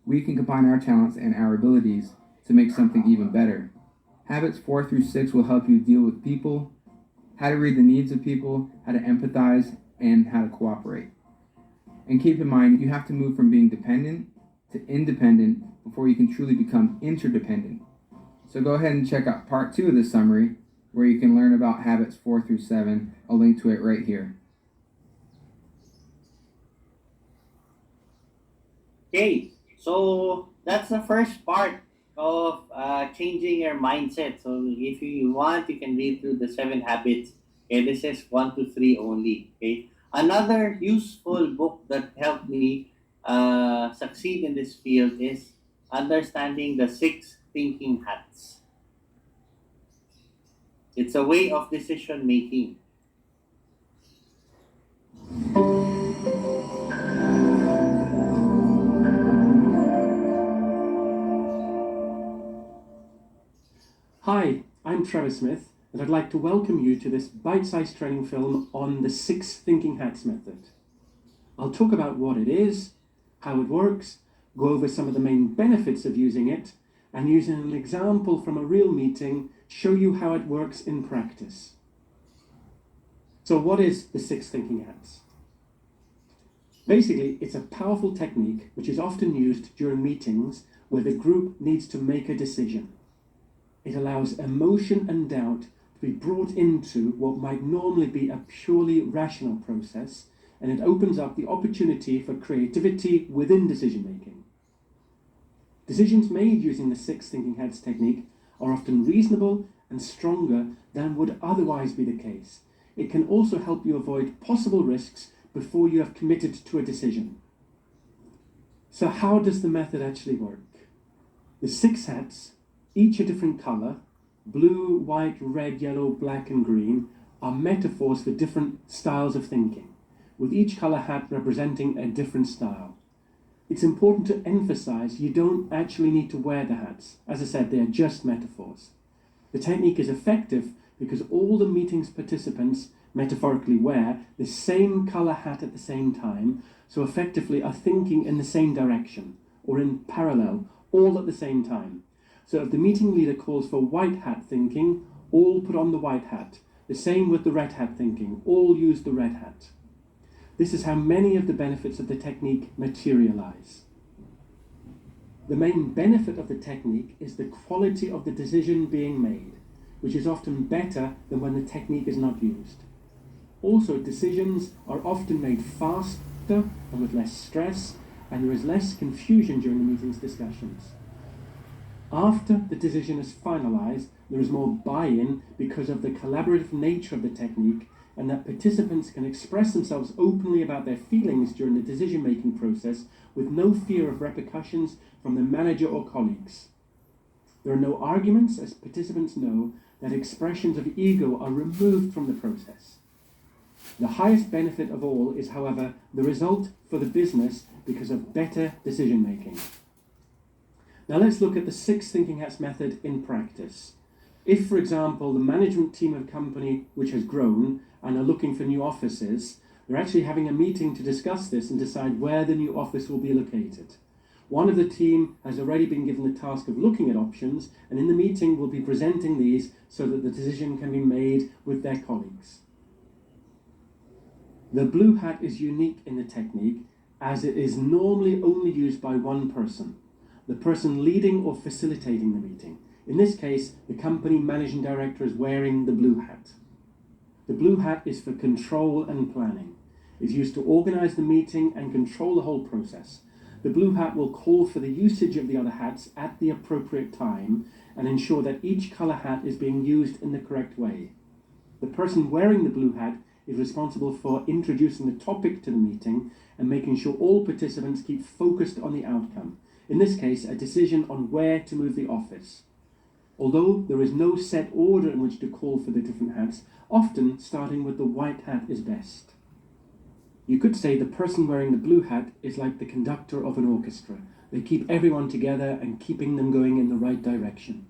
We can combine our talents and our abilities to make something even better. Habits 4 through 6 will help you deal with people, how to read the needs of people, how to empathize, and how to cooperate. And keep in mind, you have to move from being dependent to independent before you can truly become interdependent. So go ahead and check out part 2 of this summary, where you can learn about habits 4 through 7. I'll link to it right here. Okay, so that's the first part of changing your mindset. So if you want, you can read through the 7 habits. Okay, this is 1 to 3 only. Okay, another useful book that helped me succeed in this field is Understanding the 6 Thinking Hats. It's a way of decision making. Hi, I'm Trevor Smith, and I'd like to welcome you to this bite-sized training film on the 6 Thinking Hats method. I'll talk about what it is, how it works, go over some of the main benefits of using it, and using an example from a real meeting, show you how it works in practice. So what is the 6 Thinking Hats? Basically, it's a powerful technique which is often used during meetings where the group needs to make a decision. It allows emotion and doubt to be brought into what might normally be a purely rational process, and it opens up the opportunity for creativity within decision making. Decisions made using the 6 Thinking Hats technique are often reasonable and stronger than would otherwise be the case. It can also help you avoid possible risks before you have committed to a decision. So how does the method actually work? The 6 hats, each a different colour, blue, white, red, yellow, black and green, are metaphors for different styles of thinking, with each colour hat representing a different style. It's important to emphasise you don't actually need to wear the hats. As I said, they are just metaphors. The technique is effective because all the meeting's participants metaphorically wear the same colour hat at the same time, so effectively are thinking in the same direction, or in parallel, all at the same time. So if the meeting leader calls for white hat thinking, all put on the white hat. The same with the red hat thinking, all use the red hat. This is how many of the benefits of the technique materialize. The main benefit of the technique is the quality of the decision being made, which is often better than when the technique is not used. Also, decisions are often made faster and with less stress, and there is less confusion during the meeting's discussions. After the decision is finalized, there is more buy-in because of the collaborative nature of the technique, and that participants can express themselves openly about their feelings during the decision-making process with no fear of repercussions from the manager or colleagues. There are no arguments, as participants know that expressions of ego are removed from the process. The highest benefit of all is, however, the result for the business because of better decision-making. Now let's look at the 6 Thinking Hats method in practice. If, for example, the management team of a company which has grown and are looking for new offices, they're actually having a meeting to discuss this and decide where the new office will be located. One of the team has already been given the task of looking at options, and in the meeting will be presenting these so that the decision can be made with their colleagues. The blue hat is unique in the technique as it is normally only used by one person, the person leading or facilitating the meeting. In this case, the company managing director is wearing the blue hat. The blue hat is for control and planning. It's used to organize the meeting and control the whole process. The blue hat will call for the usage of the other hats at the appropriate time and ensure that each color hat is being used in the correct way. The person wearing the blue hat is responsible for introducing the topic to the meeting and making sure all participants keep focused on the outcome. In this case, a decision on where to move the office. Although there is no set order in which to call for the different hats, often starting with the white hat is best. You could say the person wearing the blue hat is like the conductor of an orchestra. They keep everyone together and keeping them going in the right direction.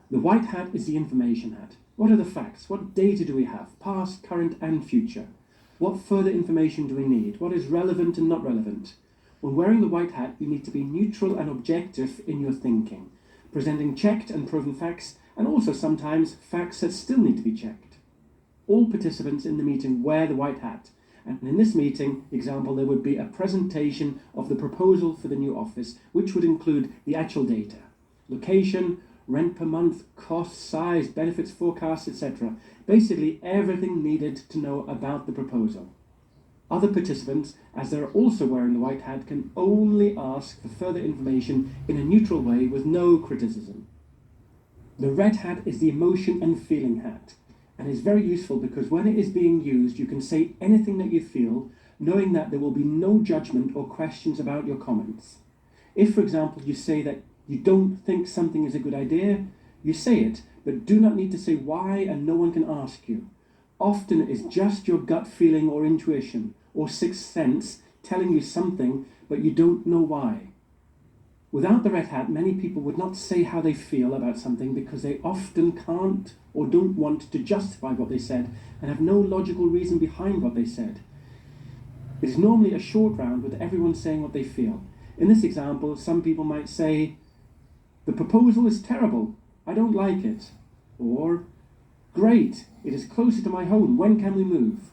The white hat is the information hat. What are the facts? What data do we have? Past, current and future. What further information do we need? What is relevant and not relevant? When wearing the white hat, you need to be neutral and objective in your thinking, presenting checked and proven facts, and also sometimes facts that still need to be checked. All participants in the meeting wear the white hat, and in this meeting, example, there would be a presentation of the proposal for the new office, which would include the actual data, location, rent per month, cost, size, benefits forecasts, etc. Basically everything needed to know about the proposal. Other participants, as they're also wearing the white hat, can only ask for further information in a neutral way with no criticism. The red hat is the emotion and feeling hat, and is very useful because when it is being used, you can say anything that you feel, knowing that there will be no judgment or questions about your comments. If, for example, you say that you don't think something is a good idea, you say it, but do not need to say why, and no one can ask you. Often it's just your gut feeling or intuition or sixth sense telling you something, but you don't know why. Without the red hat, many people would not say how they feel about something because they often can't or don't want to justify what they said and have no logical reason behind what they said. It is normally a short round with everyone saying what they feel. In this example, some people might say, "The proposal is terrible, I don't like it," or "Great, it is closer to my home, when can we move?"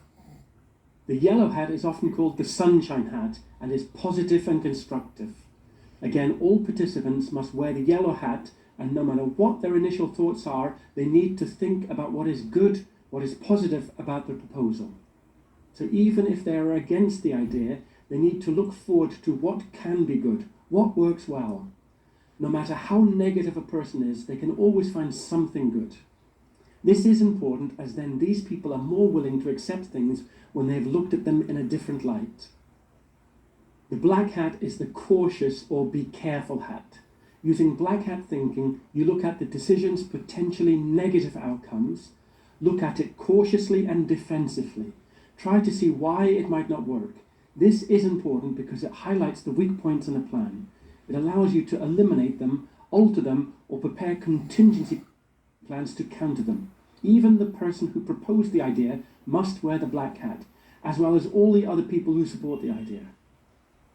The yellow hat is often called the sunshine hat and is positive and constructive. Again, all participants must wear the yellow hat, and no matter what their initial thoughts are, they need to think about what is good, what is positive about the proposal. So even if they are against the idea, they need to look forward to what can be good, what works well. No matter how negative a person is, they can always find something good. This is important, as then these people are more willing to accept things when they have looked at them in a different light. The black hat is the cautious or be careful hat. Using black hat thinking, you look at the decision's potentially negative outcomes, look at it cautiously and defensively. Try to see why it might not work. This is important because it highlights the weak points in a plan. It allows you to eliminate them, alter them, or prepare contingency plans to counter them. Even the person who proposed the idea must wear the black hat, as well as all the other people who support the idea.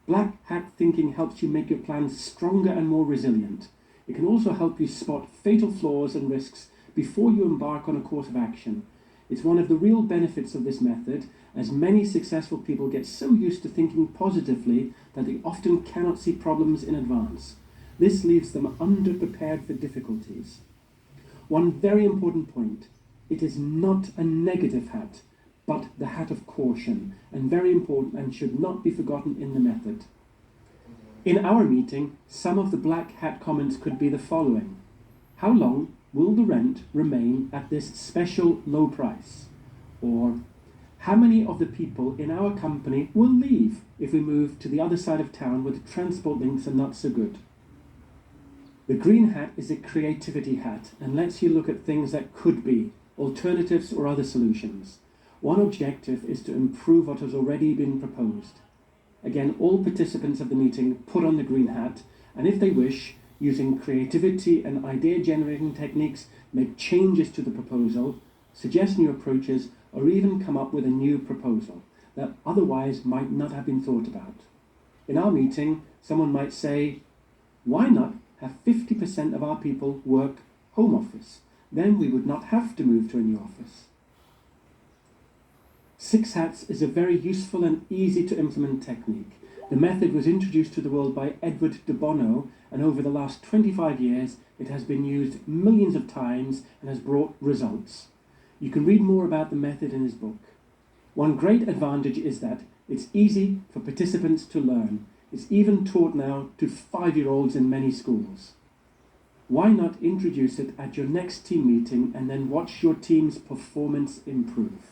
Black hat thinking helps you make your plans stronger and more resilient. It can also help you spot fatal flaws and risks before you embark on a course of action. It's one of the real benefits of this method, as many successful people get so used to thinking positively that they often cannot see problems in advance. This leaves them underprepared for difficulties. One very important point: it is not a negative hat, but the hat of caution, and very important and should not be forgotten in the method. In our meeting, some of the black hat comments could be the following: how long will the rent remain at this special low price? Or, how many of the people in our company will leave if we move to the other side of town where the transport links are not so good? The green hat is a creativity hat and lets you look at things that could be, alternatives or other solutions. One objective is to improve what has already been proposed. Again, all participants of the meeting put on the green hat, and if they wish, using creativity and idea-generating techniques, make changes to the proposal, suggest new approaches, or even come up with a new proposal that otherwise might not have been thought about. In our meeting, someone might say, "Why not have 50% of our people work home office? Then we would not have to move to a new office." 6 hats is a very useful and easy to implement technique. The method was introduced to the world by Edward de Bono, and over the last 25 years it has been used millions of times and has brought results. You can read more about the method in his book. One great advantage is that it's easy for participants to learn. It's even taught now to 5-year-olds in many schools. Why not introduce it at your next team meeting and then watch your team's performance improve?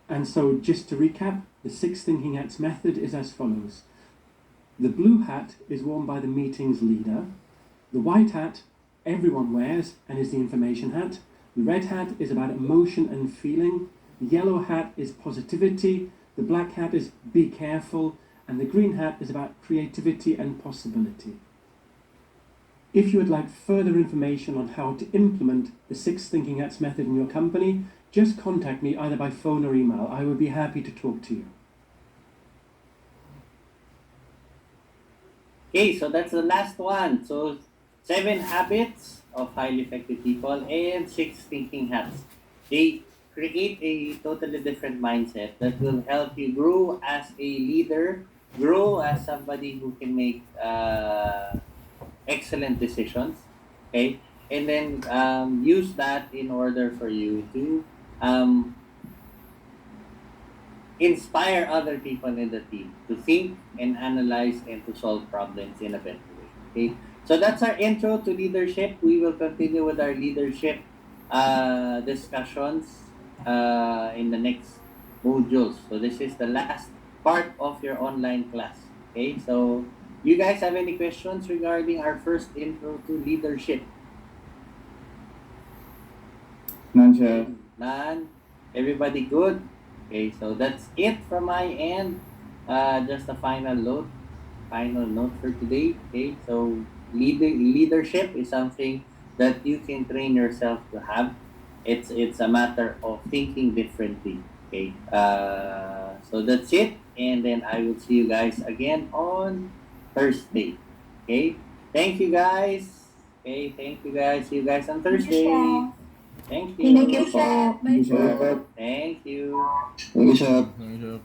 And so, just to recap, the 6 thinking hats method is as follows. The blue hat is worn by the meeting's leader. The white hat everyone wears and is the information hat. The red hat is about emotion and feeling. The yellow hat is positivity. The black hat is be careful. And the green hat is about creativity and possibility. If you would like further information on how to implement the 6 thinking hats method in your company, just contact me either by phone or email. I would be happy to talk to you. Okay, so that's the last one. So 7 habits of highly effective people and 6 thinking hats. They create a totally different mindset that will help you grow as a leader, grow as somebody who can make excellent decisions. Okay, and then use that in order for you to inspire other people in the team to think and analyze and to solve problems in a better way. Okay, so that's our intro to leadership. We will continue with our leadership discussions in the next modules. So this is the last part of your online class. Okay, so you guys have any questions regarding our first intro to leadership? None, Chef. None. Everybody good? Okay, so that's it from my end. Just a final note for today. Okay, so leadership is something that you can train yourself to have. It's a matter of thinking differently. Okay, so that's it, and then I will see you guys again on Thursday. Okay, thank you guys. Okay, thank you guys. See you guys on Thursday. Thank you. Thank you, Chef. Thank you, Chef. Thank you. Thank you, Chef. Chef.